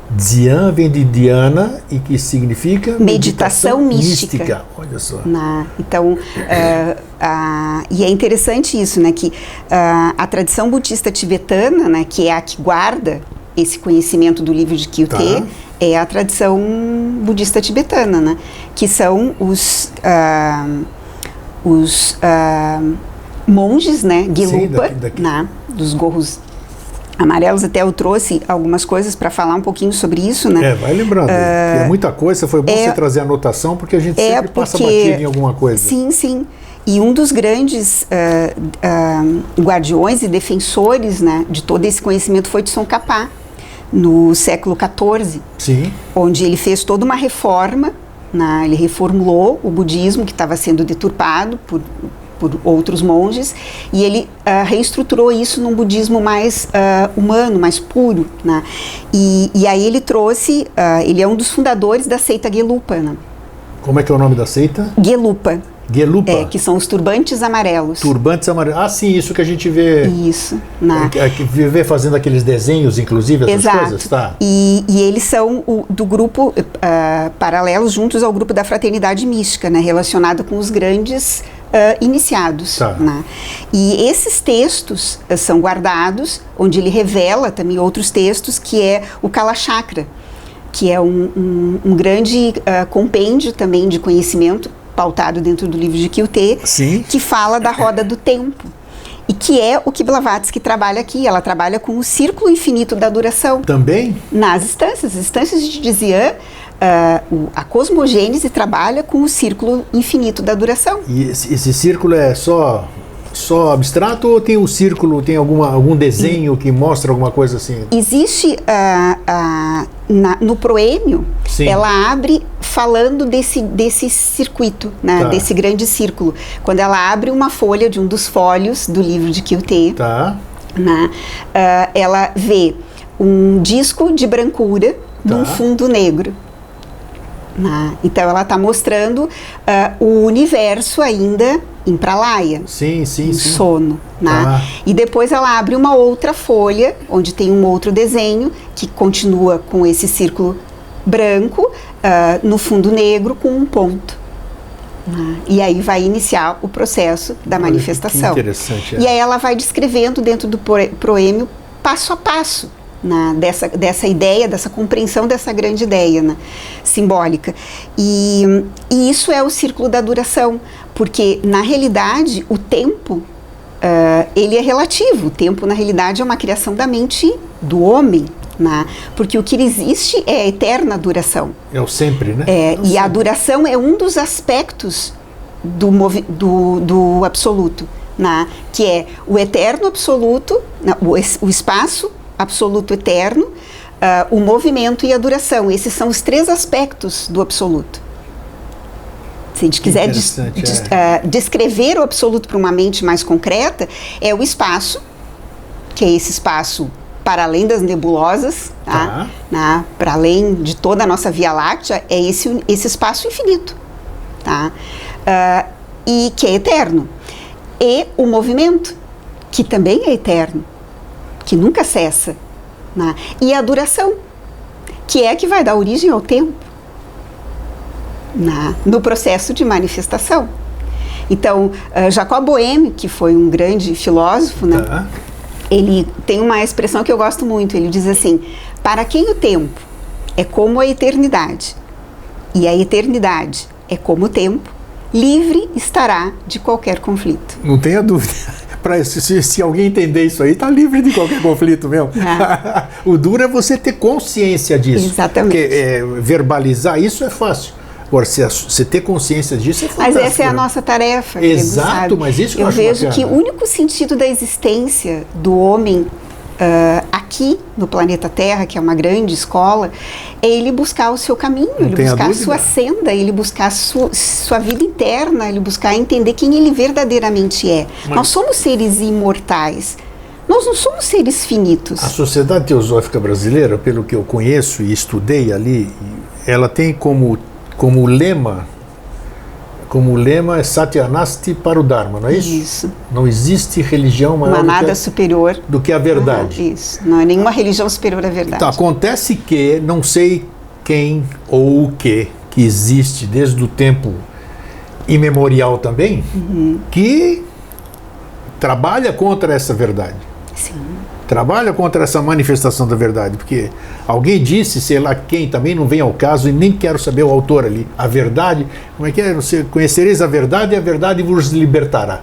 Dzyan vem de Dhyana e que significa meditação mística. Olha só. Então, e é interessante isso, né, que a tradição budista tibetana, né, que é a que guarda esse conhecimento do livro de Kyuté, é a tradição budista tibetana, né, que são os monges, né, Gelupa, né, dos gorros amarelos. Até eu trouxe algumas coisas para falar um pouquinho sobre isso, né? Vai lembrando, é muita coisa, foi bom você trazer a anotação, porque a gente sempre passa batido em alguma coisa. Sim, sim. E um dos grandes guardiões e defensores, né, de todo esse conhecimento foi Tsongkhapa, no século XIV, sim. Onde ele fez toda uma reforma, né, ele reformulou o budismo que estava sendo deturpado por outros monges, e ele reestruturou isso num budismo mais humano, mais puro, né? E aí ele trouxe, ele é um dos fundadores da seita Gelupa, né? Como é que é o nome da seita? Gelupa. Gelupa? Que são os turbantes amarelos. Turbantes amarelos. Ah, sim, isso que a gente vê. Isso. Né? Vê fazendo aqueles desenhos, inclusive, essas Exato. coisas, tá? E eles são do grupo paralelos juntos ao grupo da fraternidade mística, né? Relacionado com os grandes iniciados. Tá. Né? E esses textos são guardados, onde ele revela também outros textos, que é o Kalachakra, que é um grande compêndio também de conhecimento, pautado dentro do livro de Kyuté, que fala da roda do tempo. E que é o que Blavatsky trabalha aqui. Ela trabalha com o círculo infinito da duração. Também? Nas instâncias. As instâncias de Dzyan, a cosmogênese trabalha com o círculo infinito da duração. E esse círculo é só abstrato ou tem um círculo, tem algum desenho que mostra alguma coisa assim? Existe no proêmio, sim. Ela abre falando desse circuito, né, tá. Desse grande círculo. Quando ela abre uma folha de um dos fólios do livro de Kyuté, tá. Né, ela vê um disco de brancura num fundo negro. Então ela está mostrando o universo ainda em Pralaya, sim. sono. Né? E depois ela abre uma outra folha, onde tem um outro desenho, que continua com esse círculo branco, no fundo negro, com um ponto. E aí vai iniciar o processo da manifestação. Que interessante. E aí ela vai descrevendo dentro do proêmio, passo a passo, dessa ideia, dessa compreensão dessa grande ideia, né, simbólica. E isso é o círculo da duração, porque na realidade o tempo ele é relativo. O tempo na realidade é uma criação da mente do homem, né, porque o que existe é a eterna duração. É o sempre, né? E a duração é um dos aspectos do absoluto, né, que é o eterno absoluto, o espaço absoluto eterno, o movimento e a duração. Esses são os três aspectos do absoluto. Se a gente quiser descrever o absoluto para uma mente mais concreta, é o espaço, que é esse espaço para além das nebulosas, para além de toda a nossa Via Láctea, é esse espaço infinito, e que é eterno. E o movimento, que também é eterno, que nunca cessa, né? E a duração, que é a que vai dar origem ao tempo, no processo de manifestação. Então, Jacob Boehme, que foi um grande filósofo, né? Ele tem uma expressão que eu gosto muito. Ele diz assim: para quem o tempo é como a eternidade, e a eternidade é como o tempo, livre estará de qualquer conflito. Não tenha dúvida. Se alguém entender isso aí, está livre de qualquer conflito mesmo. O duro é você ter consciência disso. Exatamente. Porque verbalizar isso é fácil. Agora, você ter consciência disso é fantástico. Mas essa é a nossa tarefa. Exato, sabe? mas isso que eu acho vejo bacana. que o único sentido da existência do homem aqui no planeta Terra, que é uma grande escola, é ele buscar o seu caminho, ele buscar a sua senda, ele buscar a sua vida interna, ele buscar entender quem ele verdadeiramente é. Nós somos seres imortais. Nós não somos seres finitos. A Sociedade Teosófica Brasileira, pelo que eu conheço e estudei ali, ela tem como lema é Satyanasti para o Dharma, não é isso? Isso. Não existe religião maior superior do que a verdade. Isso. Não é nenhuma religião superior à verdade. Então, acontece que, não sei quem ou o que existe desde o tempo imemorial também, que trabalha contra essa verdade. Sim. Trabalha contra essa manifestação da verdade, porque alguém disse, sei lá quem, também não vem ao caso, e nem quero saber o autor ali, a verdade, como é que é? Você conhecereis a verdade e a verdade vos libertará.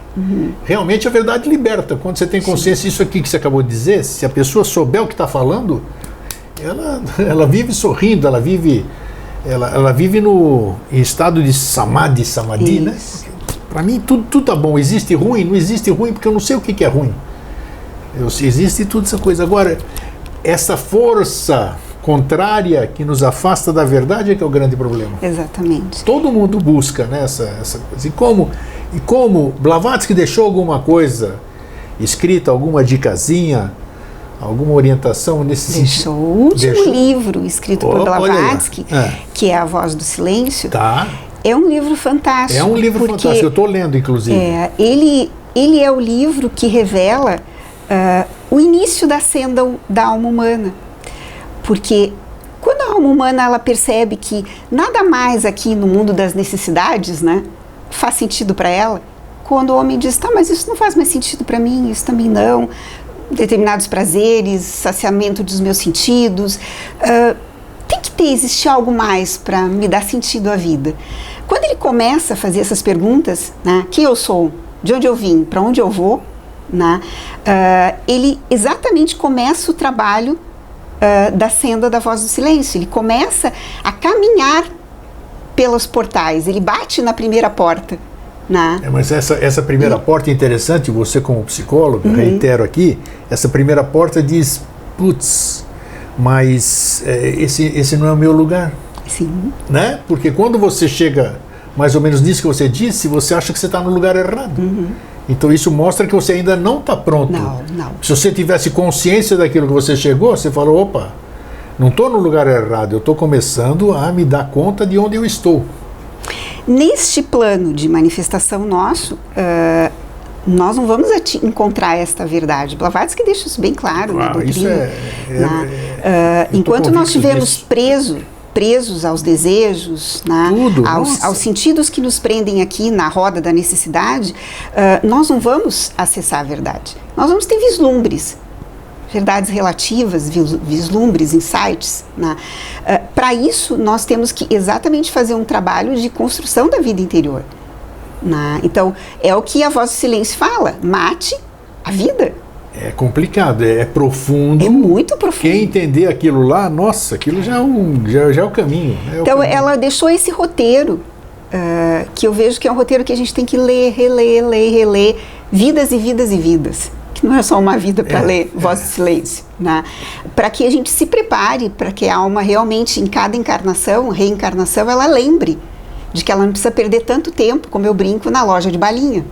Realmente a verdade liberta, quando você tem consciência disso aqui que você acabou de dizer, se a pessoa souber o que está falando, ela vive sorrindo, ela vive em estado de samadhi, né? Para mim tudo tá bom, existe ruim, não existe ruim, porque eu não sei o que é ruim. Existe tudo essa coisa. Agora, essa força contrária que nos afasta da verdade é que é o grande problema. Exatamente. Todo mundo busca, né, essa coisa. E como Blavatsky deixou alguma coisa escrita, alguma dicasinha, alguma orientação nesse sentido? Deixou o último livro escrito por Blavatsky, que é A Voz do Silêncio. Tá. É um livro fantástico. É um livro fantástico, eu estou lendo, inclusive. Ele é o livro que revela o início da senda da alma humana, porque quando a alma humana ela percebe que nada mais aqui no mundo das necessidades, né, faz sentido para ela, quando o homem diz, tá, mas isso não faz mais sentido para mim, isso também não, determinados prazeres, saciamento dos meus sentidos, tem que existir algo mais para me dar sentido à vida. Quando ele começa a fazer essas perguntas, né, quem eu sou, de onde eu vim, para onde eu vou, né? Ele exatamente começa o trabalho da senda da voz do silêncio. Ele começa a caminhar pelos portais, ele bate na primeira porta, né? Mas essa primeira porta é interessante, você como psicólogo, reitero aqui, essa primeira porta diz, putz, mas esse não é o meu lugar. Sim. Né? Porque quando você chega mais ou menos nisso que você disse, você acha que você está no lugar errado. Então isso mostra que você ainda não está pronto. Não. Se você tivesse consciência daquilo que você chegou, você falou, opa, não estou no lugar errado, eu estou começando a me dar conta de onde eu estou. Neste plano de manifestação nosso, nós não vamos encontrar esta verdade. Blavatsky deixa isso bem claro na doutrina. Enquanto nós estivermos presos aos desejos, né, aos sentidos que nos prendem aqui na roda da necessidade, nós não vamos acessar a verdade. Nós vamos ter vislumbres, verdades relativas, vislumbres, insights. Né? Para isso, nós temos que exatamente fazer um trabalho de construção da vida interior. Né? Então, é o que a Voz do Silêncio fala, mate a vida. É complicado, é profundo. É muito profundo. Quem entender aquilo lá, nossa, aquilo já é o caminho. Então, ela deixou esse roteiro, que eu vejo que é um roteiro que a gente tem que ler, reler, vidas e vidas e vidas. Que não é só uma vida para ler Voz do Silêncio. Né? Para que a gente se prepare, para que a alma realmente, em cada reencarnação, ela lembre de que ela não precisa perder tanto tempo, como eu brinco, na loja de balinha.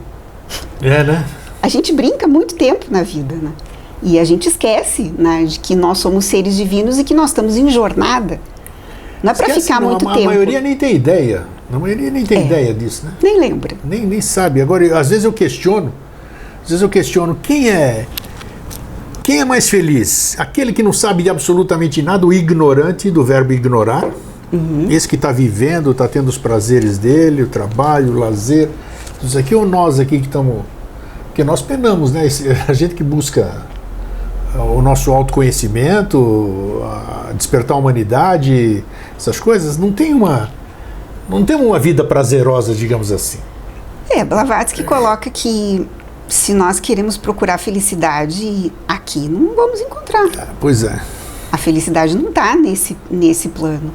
Né? A gente brinca muito tempo na vida, né? E a gente esquece, né, de que nós somos seres divinos e que nós estamos em jornada. Não é para ficar muito tempo. A maioria nem tem ideia. A maioria nem tem ideia disso, né? Nem lembra. Nem sabe. Agora, às vezes eu questiono quem é Quem é mais feliz? Aquele que não sabe de absolutamente nada, o ignorante do verbo ignorar. Esse que está vivendo, está tendo os prazeres dele, o trabalho, o lazer. Isso aqui, ou nós aqui que estamos... Porque nós penamos, né? A gente que busca o nosso autoconhecimento, despertar a humanidade, essas coisas, não tem uma vida prazerosa, digamos assim. Blavatsky coloca que se nós queremos procurar felicidade aqui, não vamos encontrar. Pois é. A felicidade não está nesse plano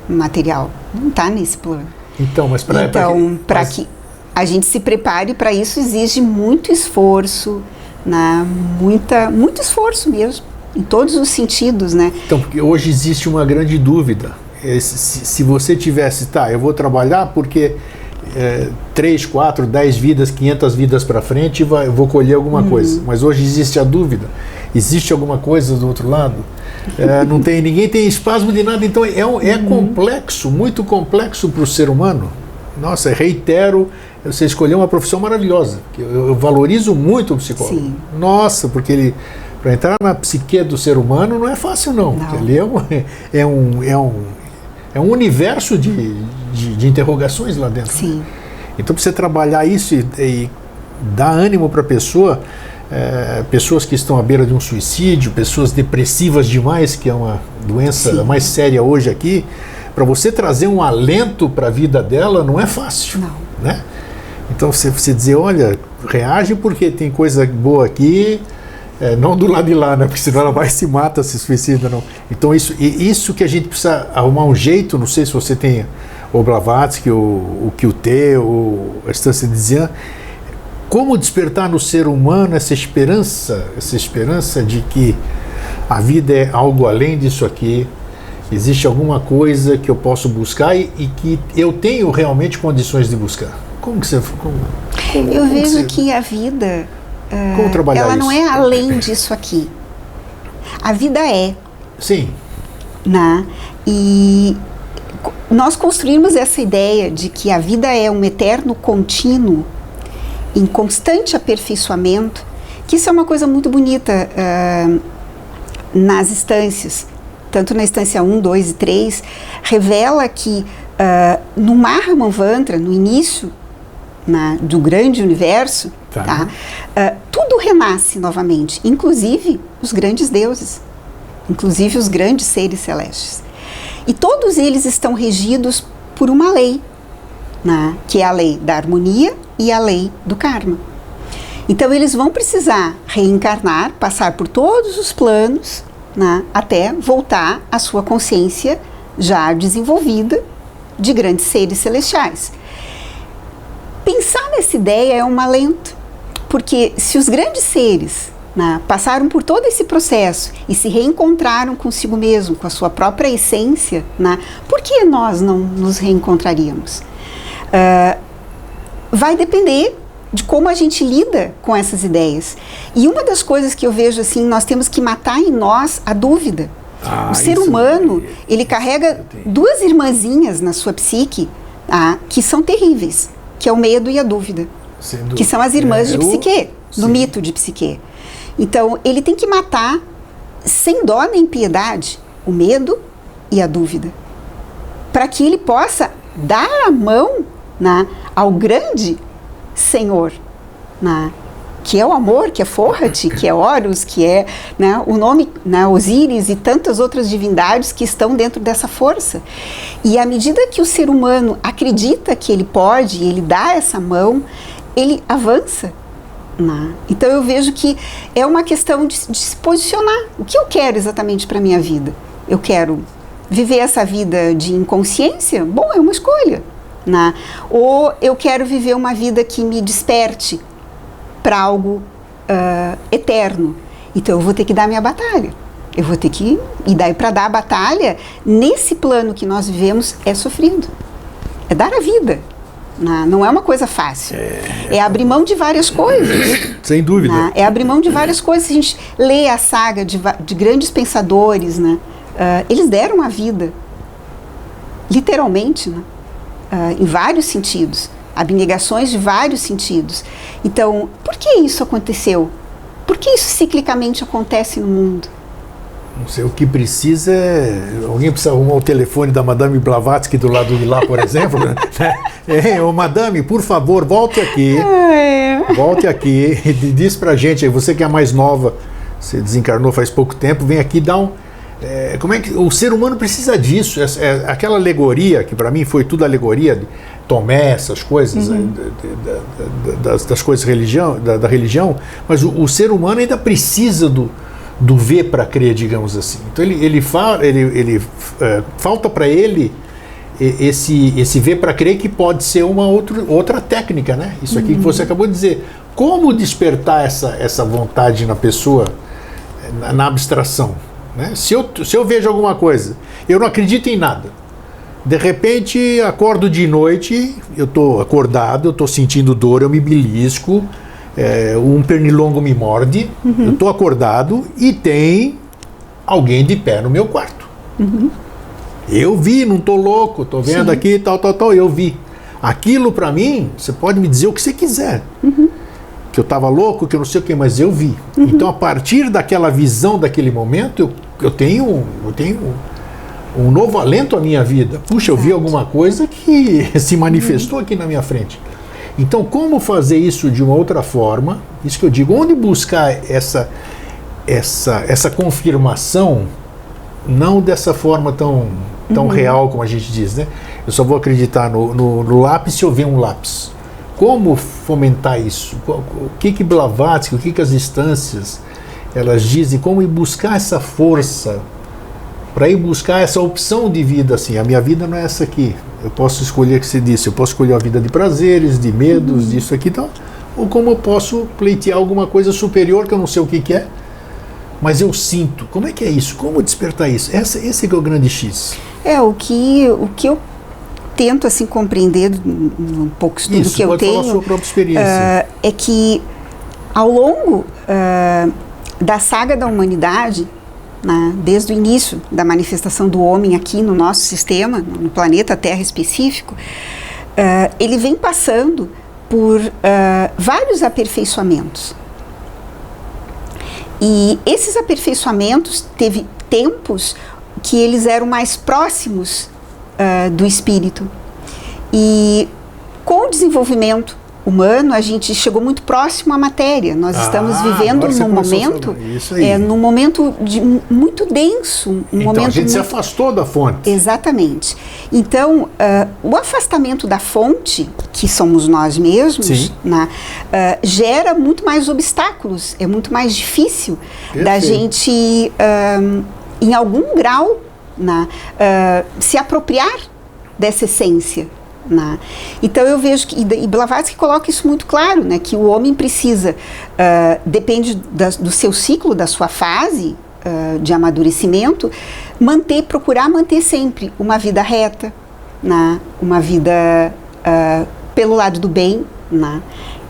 material, não está nesse plano. Então, mas para que a gente se prepare para isso, exige muito esforço, né? Muito esforço mesmo, em todos os sentidos, né? Então, porque hoje existe uma grande dúvida. Se você tivesse, eu vou trabalhar porque 3, 4, 10 vidas, 500 vidas para frente, eu vou colher alguma coisa. Mas hoje existe a dúvida. Existe alguma coisa do outro lado? Não tem, ninguém tem espasmo de nada. Então é complexo, muito complexo para o ser humano. Nossa, reitero, você escolheu uma profissão maravilhosa. Eu valorizo muito o psicólogo. Sim. Nossa, porque para entrar na psique do ser humano não é fácil não. Porque ali é um universo de interrogações lá dentro. Sim. Então, para você trabalhar isso e dar ânimo para a pessoa, pessoas que estão à beira de um suicídio, pessoas depressivas demais, que é uma doença mais séria hoje aqui, para você trazer um alento para a vida dela não é fácil. Não. Né? Então, você dizer, olha, reage porque tem coisa boa aqui, não do lado de lá, né? Porque senão ela vai se mata, se suicida, não. Então isso que a gente precisa arrumar um jeito, não sei se você tem o Blavatsky, o Kyuté, a Estância de Dzian, como despertar no ser humano essa esperança de que a vida é algo além disso aqui, existe alguma coisa que eu posso buscar e que eu tenho realmente condições de buscar. Como que você... Eu vejo que a vida... Como trabalhar ela isso? não é além disso aqui. A vida é. Sim. Né? E nós construímos essa ideia de que a vida é um eterno contínuo, em constante aperfeiçoamento, que isso é uma coisa muito bonita nas instâncias, tanto na instância 1, 2 e 3, revela que no Mahamanvantara, no início do grande universo, tudo renasce novamente, inclusive os grandes deuses, inclusive os grandes seres celestes. E todos eles estão regidos por uma lei, que é a lei da harmonia e a lei do karma. Então eles vão precisar reencarnar, passar por todos os planos, até voltar à sua consciência já desenvolvida de grandes seres celestiais. Pensar nessa ideia é um alento, porque se os grandes seres passaram por todo esse processo e se reencontraram consigo mesmo, com a sua própria essência, por que nós não nos reencontraríamos? Vai depender de como a gente lida com essas ideias. E uma das coisas que eu vejo assim, nós temos que matar em nós a dúvida. O ser humano, ele carrega duas irmãzinhas na sua psique que são terríveis, que é o medo e a dúvida, que são as irmãs de Psique, do mito de Psique. Então, ele tem que matar, sem dó nem piedade, o medo e a dúvida, para que ele possa dar a mão ao grande Senhor, que é o amor, que é Forrat, que é Horus, que é o nome, Osíris e tantas outras divindades que estão dentro dessa força. E à medida que o ser humano acredita que ele pode, ele dá essa mão, ele avança. Então eu vejo que é uma questão de se posicionar. O que eu quero exatamente para a minha vida? Eu quero viver essa vida de inconsciência? Bom, é uma escolha. Ou eu quero viver uma vida que me desperte para algo eterno. Então eu vou ter que dar minha batalha. Eu vou ter que... E daí para dar a batalha, nesse plano que nós vivemos, é sofrido. É dar a vida. Não é uma coisa fácil. É abrir mão de várias coisas. Sem dúvida. É abrir mão de várias coisas. Se a gente lê a saga de grandes pensadores, eles deram a vida, literalmente, em vários sentidos. Abnegações de vários sentidos. Então, por que isso aconteceu? Por que isso ciclicamente acontece no mundo? Não sei, o que precisa é... Alguém precisa arrumar o telefone da Madame Blavatsky do lado de lá, por exemplo. Né? Ô, Madame, por favor, volte aqui. Volte aqui e diz pra gente, você que é mais nova, você desencarnou faz pouco tempo, vem aqui dar um... como é que o ser humano precisa disso? Aquela alegoria, que para mim foi tudo alegoria, de Tomé, essas coisas, das coisas da religião, mas o ser humano ainda precisa do ver para crer, digamos assim. Então falta para ele esse ver para crer, que pode ser uma outra técnica, né? Isso aqui que você acabou de dizer. Como despertar essa vontade na pessoa, na abstração? Né? Se eu vejo alguma coisa, eu não acredito em nada. De repente, acordo de noite, eu estou acordado, eu estou sentindo dor, eu me belisco, um pernilongo me morde, eu estou acordado e tem alguém de pé no meu quarto. Eu vi, não estou louco, estou vendo aqui, tal, eu vi. Aquilo para mim, você pode me dizer o que você quiser. Que eu estava louco, que eu não sei o que, mas eu vi. Então, a partir daquela visão, daquele momento, eu tenho um novo alento à minha vida. Puxa, eu vi alguma coisa que se manifestou aqui na minha frente. Então, como fazer isso de uma outra forma? Isso que eu digo, onde buscar essa confirmação, não dessa forma tão real como a gente diz, né? Eu só vou acreditar no lápis se eu ver um lápis. Como fomentar isso? O que Blavatsky, o que as instâncias elas dizem? Como ir buscar essa força para ir buscar essa opção de vida? Assim, a minha vida não é essa aqui. Eu posso escolher o que você disse. Eu posso escolher a vida de prazeres, de medos, disso aqui, então. Ou como eu posso pleitear alguma coisa superior que eu não sei o que é, mas eu sinto. Como é que é isso? Como despertar isso? Esse que é o grande X. O que eu tento assim compreender um pouco estudo isso, que eu tenho, falar a sua própria experiência. É que ao longo da saga da humanidade, né, desde o início da manifestação do homem aqui no nosso sistema, no planeta Terra específico, ele vem passando por vários aperfeiçoamentos. E esses aperfeiçoamentos teve tempos que eles eram mais próximos do espírito. E com o desenvolvimento humano, a gente chegou muito próximo à matéria. Nós estamos vivendo num momento muito denso. Então a gente se afastou da fonte. Exatamente. Então, o afastamento da fonte, que somos nós mesmos, né, gera muito mais obstáculos. É muito mais difícil da gente, em algum grau, né, se apropriar dessa essência. Né? Então eu vejo que, e Blavatsky coloca isso muito claro, né, que o homem precisa, depende do seu ciclo, da sua fase de amadurecimento, procurar manter sempre uma vida reta, né, uma vida pelo lado do bem. Né?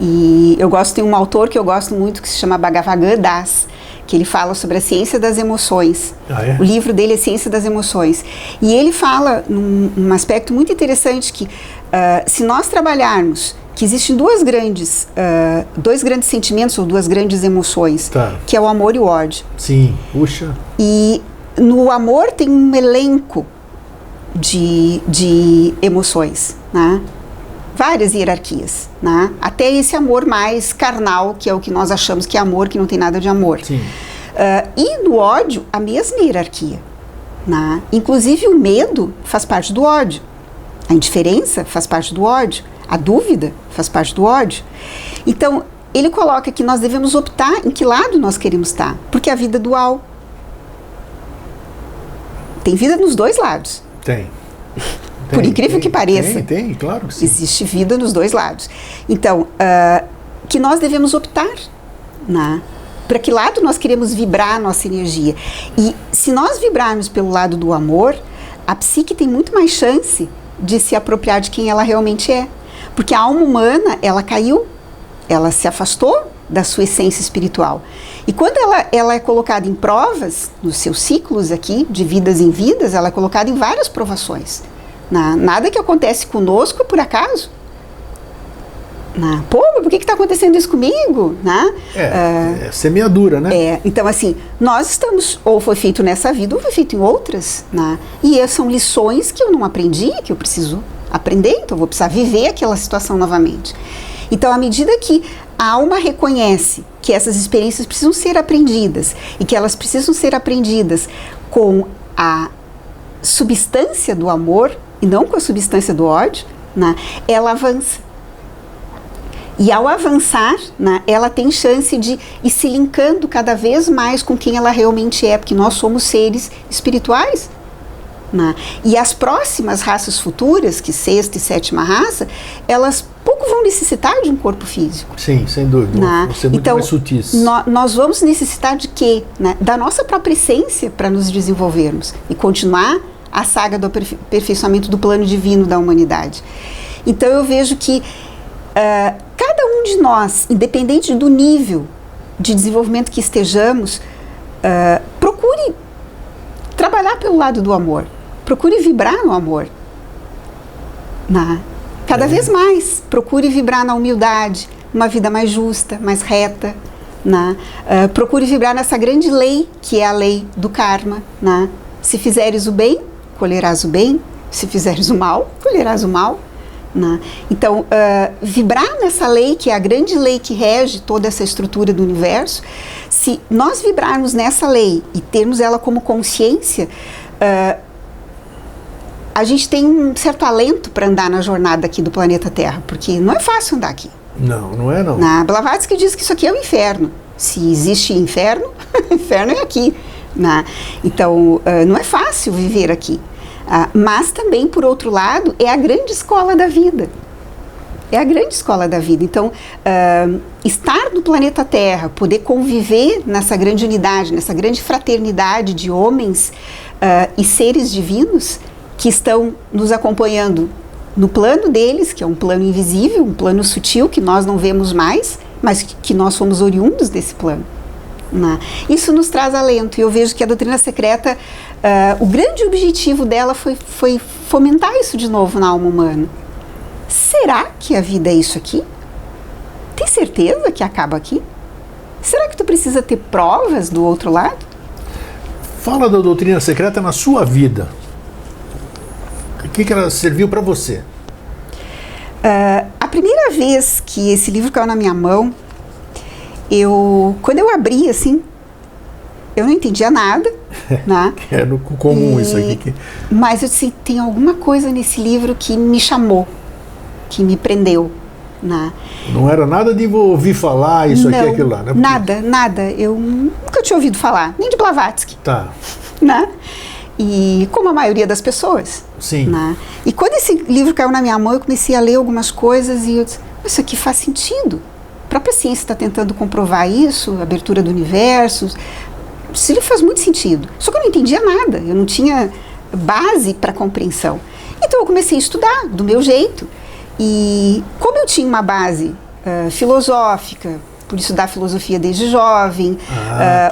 E tem um autor que eu gosto muito que se chama Bhagavad Das, que ele fala sobre a ciência das emoções. O livro dele é Ciência das Emoções. E ele fala num aspecto muito interessante que se nós trabalharmos que existem dois grandes sentimentos ou duas grandes emoções, que é o amor e o ódio. Sim, puxa. E no amor tem um elenco de emoções, né? Várias hierarquias, né? Até esse amor mais carnal, que é o que nós achamos que é amor, que não tem nada de amor. Sim. E no ódio, a mesma hierarquia, né? Inclusive o medo faz parte do ódio, a indiferença faz parte do ódio, a dúvida faz parte do ódio. Então, ele coloca que nós devemos optar em que lado nós queremos estar, porque a vida é dual. Tem vida nos dois lados. Tem. Por incrível que pareça. Tem, claro que sim. Existe vida nos dois lados. Então, que nós devemos optar, né? Para que lado nós queremos vibrar a nossa energia. E se nós vibrarmos pelo lado do amor, a psique tem muito mais chance de se apropriar de quem ela realmente é. Porque a alma humana, ela caiu, ela se afastou da sua essência espiritual. E quando ela é colocada em provas, nos seus ciclos aqui, de vidas em vidas, ela é colocada em várias provações. Nada que acontece conosco é por acaso. Pô, mas por que está acontecendo isso comigo? É semeadura, né? Então, assim, nós estamos, ou foi feito nessa vida, ou foi feito em outras, e são lições que eu não aprendi, que eu preciso aprender, então eu vou precisar viver aquela situação novamente. Então, à medida que a alma reconhece que essas experiências precisam ser aprendidas, e que elas precisam ser aprendidas com a substância do amor, e não com a substância do ódio, ela avança. E ao avançar, ela tem chance de ir se linkando cada vez mais com quem ela realmente é, porque nós somos seres espirituais. E as próximas raças futuras, que 6ª e 7ª raça, elas pouco vão necessitar de um corpo físico. Sim, sem dúvida. Vão ser muito mais sutis. Nós vamos necessitar de quê? Da nossa própria essência para nos desenvolvermos e continuar a saga do aperfeiçoamento do plano divino da humanidade. Então eu vejo que cada um de nós, independente do nível de desenvolvimento que estejamos, procure trabalhar pelo lado do amor, procure vibrar no amor, cada vez mais, procure vibrar na humildade, uma vida mais justa, mais reta, procure vibrar nessa grande lei, que é a lei do karma, se fizeres o bem, colherás o bem, se fizeres o mal, colherás o mal. Então, vibrar nessa lei, que é a grande lei que rege toda essa estrutura do universo, se nós vibrarmos nessa lei e termos ela como consciência, a gente tem um certo alento para andar na jornada aqui do planeta Terra, porque não é fácil andar aqui. Não é não. Blavatsky diz que isso aqui é o inferno. Se existe inferno, inferno é aqui. Então, não é fácil viver aqui. Mas também, por outro lado, é a grande escola da vida. É a grande escola da vida. Então, estar no planeta Terra, poder conviver nessa grande unidade, nessa grande fraternidade de homens e seres divinos que estão nos acompanhando no plano deles, que é um plano invisível, um plano sutil que nós não vemos mais, mas que nós somos oriundos desse plano. Isso nos traz alento, e eu vejo que a doutrina secreta, o grande objetivo dela foi fomentar isso de novo na alma humana. Será que a vida é isso aqui? Tem certeza que acaba aqui? Será que tu precisa ter provas do outro lado? Fala da doutrina secreta na sua vida. O que ela serviu para você? A primeira vez que esse livro caiu na minha mão, quando eu abri, assim, eu não entendia nada, É no comum isso aqui. Mas eu disse, tem alguma coisa nesse livro que me chamou, que me prendeu. Não era nada de ouvir falar isso aqui, aquilo lá, né? Nada. Eu nunca tinha ouvido falar, nem de Blavatsky. Tá. E como a maioria das pessoas. Sim. E quando esse livro caiu na minha mão, eu comecei a ler algumas coisas e eu disse, isso aqui faz sentido. A própria ciência está tentando comprovar isso, a abertura do universo. Isso livro faz muito sentido. Só que eu não entendia nada, eu não tinha base para compreensão. Então eu comecei a estudar do meu jeito. E como eu tinha uma base filosófica, por estudar filosofia desde jovem,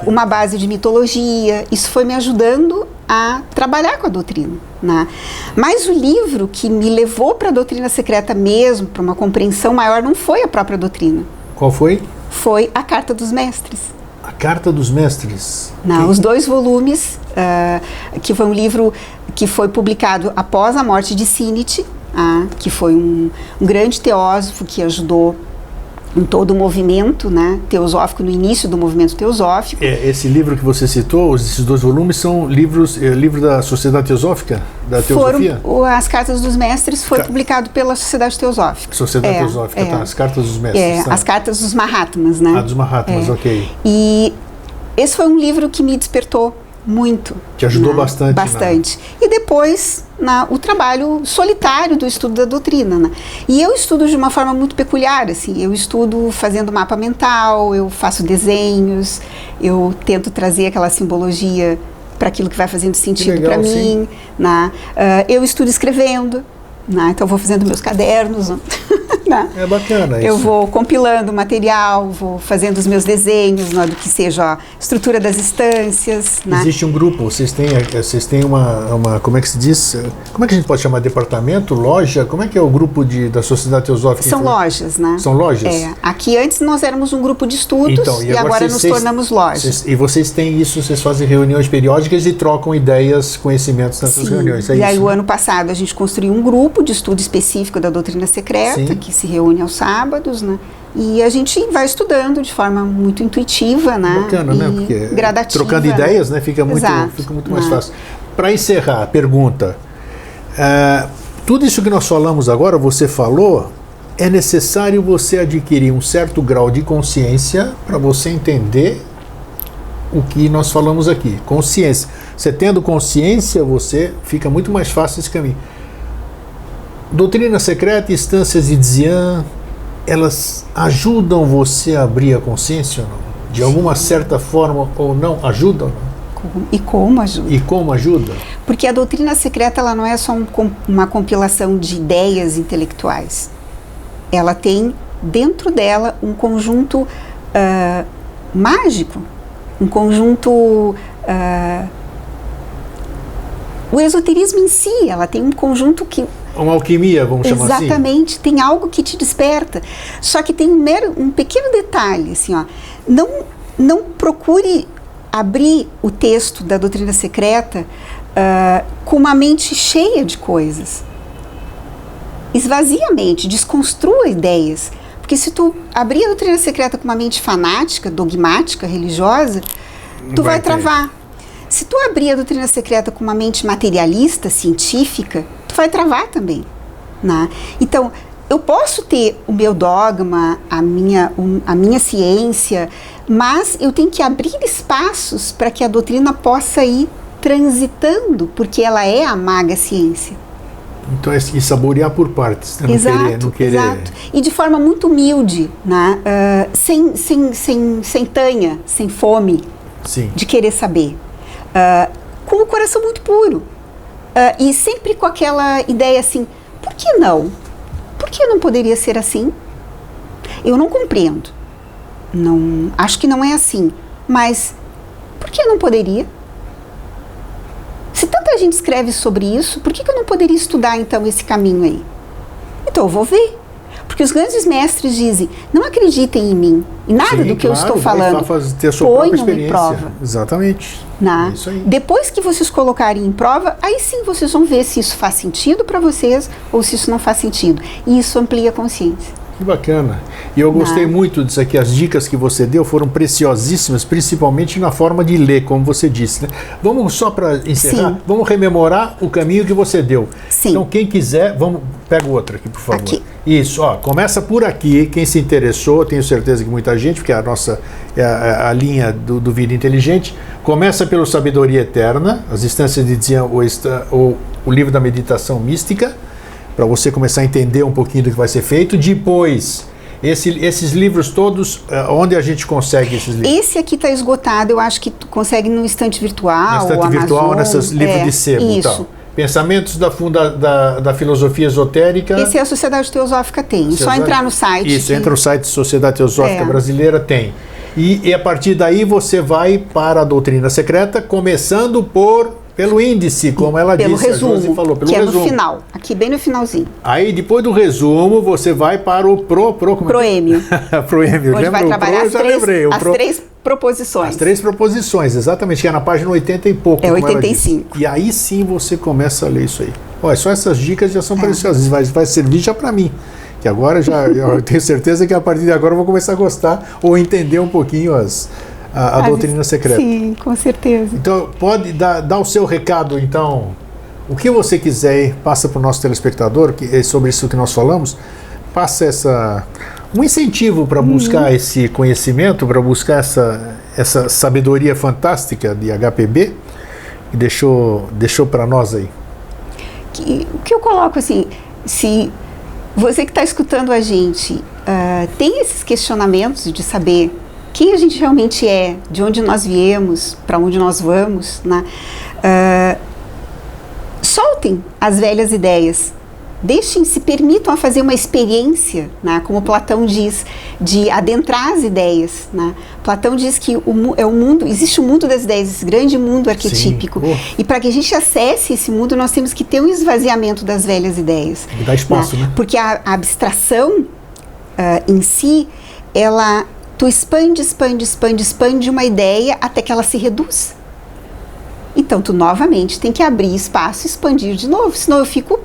uma base de mitologia, isso foi me ajudando a trabalhar com a doutrina. Mas o livro que me levou para a doutrina secreta mesmo, para uma compreensão maior, não foi a própria doutrina. Qual foi? Foi a Carta dos Mestres. A Carta dos Mestres? Os 2 volumes, que foi um livro que foi publicado após a morte de Sinit, que foi um grande teósofo que ajudou em todo o movimento teosófico, no início do movimento teosófico. Esse livro que você citou, esses 2 volumes, são livro da Sociedade Teosófica, da Teosofia? As Cartas dos Mestres foi publicado pela Sociedade Teosófica. Sociedade Teosófica, tá. As Cartas dos Mestres. As Cartas dos Mahatmas, dos Mahatmas, ok. E esse foi um livro que me despertou muito. Te ajudou bastante. Bastante. E depois, o trabalho solitário do estudo da doutrina. E eu estudo de uma forma muito peculiar, assim. Eu estudo fazendo mapa mental, eu faço desenhos, eu tento trazer aquela simbologia para aquilo que vai fazendo sentido para mim. Eu estudo escrevendo, então eu vou fazendo meus cadernos. né? É bacana isso. Eu vou compilando material, vou fazendo os meus desenhos, né, do que seja a estrutura das instâncias. Né? Existe um grupo, vocês têm uma, como é que se diz? Como é que a gente pode chamar? Departamento, loja? Como é que é o grupo da Sociedade Teosófica? São lojas, né? São lojas? Aqui antes nós éramos um grupo de estudos, então, e agora nos tornamos lojas. E vocês têm isso, vocês fazem reuniões periódicas e trocam ideias, conhecimentos nessas reuniões. E aí o ano passado a gente construiu um grupo de estudo específico da doutrina secreta, que se reúne aos sábados, né? E a gente vai estudando de forma muito intuitiva, né? Bacana, né? Porque gradativa. Trocando ideias, né? Fica muito mais fácil. Para encerrar, a pergunta. Tudo isso que nós falamos agora, você falou, é necessário você adquirir um certo grau de consciência para você entender o que nós falamos aqui. Consciência. Você tendo consciência, você fica muito mais fácil esse caminho. Doutrina secreta e instâncias de Dzyan, elas ajudam você a abrir a consciência ou não? De alguma certa forma ou não? Ajudam ou não? E como ajuda? E como ajuda? Porque a doutrina secreta ela não é só uma compilação de ideias intelectuais. Ela tem dentro dela um conjunto mágico, um conjunto... o esoterismo em si, ela tem um conjunto que... Uma alquimia, vamos chamar assim? Exatamente, tem algo que te desperta. Só que tem um pequeno detalhe, assim, ó, não procure abrir o texto da doutrina secreta com uma mente cheia de coisas. Esvazie a mente, desconstrua ideias. Porque se tu abrir a doutrina secreta com uma mente fanática, dogmática, religiosa, tu vai travar. Se tu abrir a doutrina secreta com uma mente materialista, científica, tu vai travar também, né? Então, eu posso ter o meu dogma, a minha ciência, mas eu tenho que abrir espaços para que a doutrina possa ir transitando, porque ela é a maga ciência. Então é assim, saborear por partes, né? Exato. E de forma muito humilde, né? Sem tanha, sem fome. Sim. De querer saber. Com o coração muito puro. E sempre com aquela ideia assim, por que não? Por que não poderia ser assim? Eu não compreendo. Não, acho que não é assim. Mas por que não poderia? Se tanta gente escreve sobre isso, por que eu não poderia estudar então esse caminho aí? Então eu vou ver. Porque os grandes mestres dizem, não acreditem em mim, em nada do que eu estou falando. Ter a sua própria experiência. Em prova. Exatamente. É isso aí. Depois que vocês colocarem em prova, aí sim vocês vão ver se isso faz sentido para vocês ou se isso não faz sentido. E isso amplia a consciência. Que bacana. E eu gostei muito disso aqui. As dicas que você deu foram preciosíssimas, principalmente na forma de ler, como você disse, né? Vamos só para encerrar, vamos rememorar o caminho que você deu. Sim. Então, quem quiser, pega o outro aqui, por favor. Aqui. Isso, começa por aqui. Quem se interessou, tenho certeza que muita gente, porque a linha do Vida Inteligente. Começa pelo Sabedoria Eterna, as instâncias de Dzyan, o livro da meditação mística, para você começar a entender um pouquinho do que vai ser feito. Depois, esses livros todos, onde a gente consegue esses livros? Esse aqui está esgotado, eu acho que tu consegue no estante virtual. No estante virtual, nesses livros de sebo. Isso. Pensamentos da filosofia esotérica. Esse é a Sociedade Teosófica tem. É só entrar no site. Isso, entra no site Sociedade Teosófica Brasileira, tem. E a partir daí você vai para a doutrina secreta, começando pelo índice, como ela disse, resumo, a Josi falou, pelo que resumo. É no final, aqui bem no finalzinho. Aí depois do resumo, você vai para o Proêmio. Proêmio, onde vai trabalhar as três proposições. As 3 proposições, exatamente, que é na página 80 e pouco. É 85. E aí sim você começa a ler isso aí. Olha, só essas dicas já são preciosas, vai servir já para mim. Que agora eu tenho certeza que a partir de agora eu vou começar a gostar ou entender um pouquinho a doutrina secreta. Sim, com certeza. Então, pode dar o seu recado, então, o que você quiser, passa para o nosso telespectador, sobre isso que nós falamos, passa um incentivo para buscar esse conhecimento, para buscar essa sabedoria fantástica de HPB, que deixou para nós aí. O que eu coloco assim, se você que está escutando a gente tem esses questionamentos de saber quem a gente realmente é, de onde nós viemos, para onde nós vamos, né? Soltem as velhas ideias, se permitam a fazer uma experiência, né, como Platão diz, de adentrar as ideias, né? Platão diz que existe o mundo das ideias, esse grande mundo arquetípico. E para que a gente acesse esse mundo, nós temos que ter um esvaziamento das velhas ideias. E dá espaço, né? Porque a abstração em si, tu expande uma ideia até que ela se reduz. Então, tu novamente tem que abrir espaço e expandir de novo, senão eu fico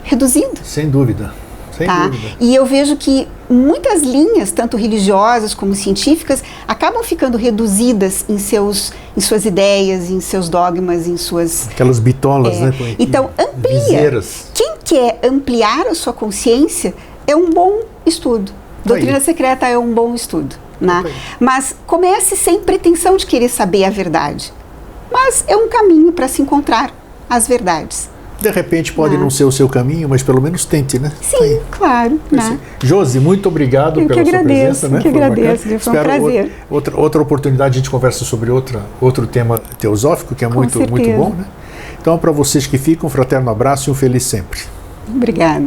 reduzindo. Sem dúvida, sem dúvida. E eu vejo que muitas linhas, tanto religiosas como científicas, acabam ficando reduzidas em suas ideias, em seus dogmas, em suas... Aquelas bitolas, né? Então, amplia. Viseiras. Quem quer ampliar a sua consciência é um bom estudo. Doutrina secreta é um bom estudo, né? Mas comece sem pretensão de querer saber a verdade. Mas é um caminho para se encontrar as verdades. De repente pode não ser o seu caminho, mas pelo menos tente, né? Sim, claro. Né? Josi, muito obrigado pela sua presença. Eu que agradeço, foi um prazer. Outra oportunidade a gente conversa sobre outro tema teosófico, que é muito bom, né? Então, para vocês que ficam, um fraterno abraço e um feliz sempre. Obrigada.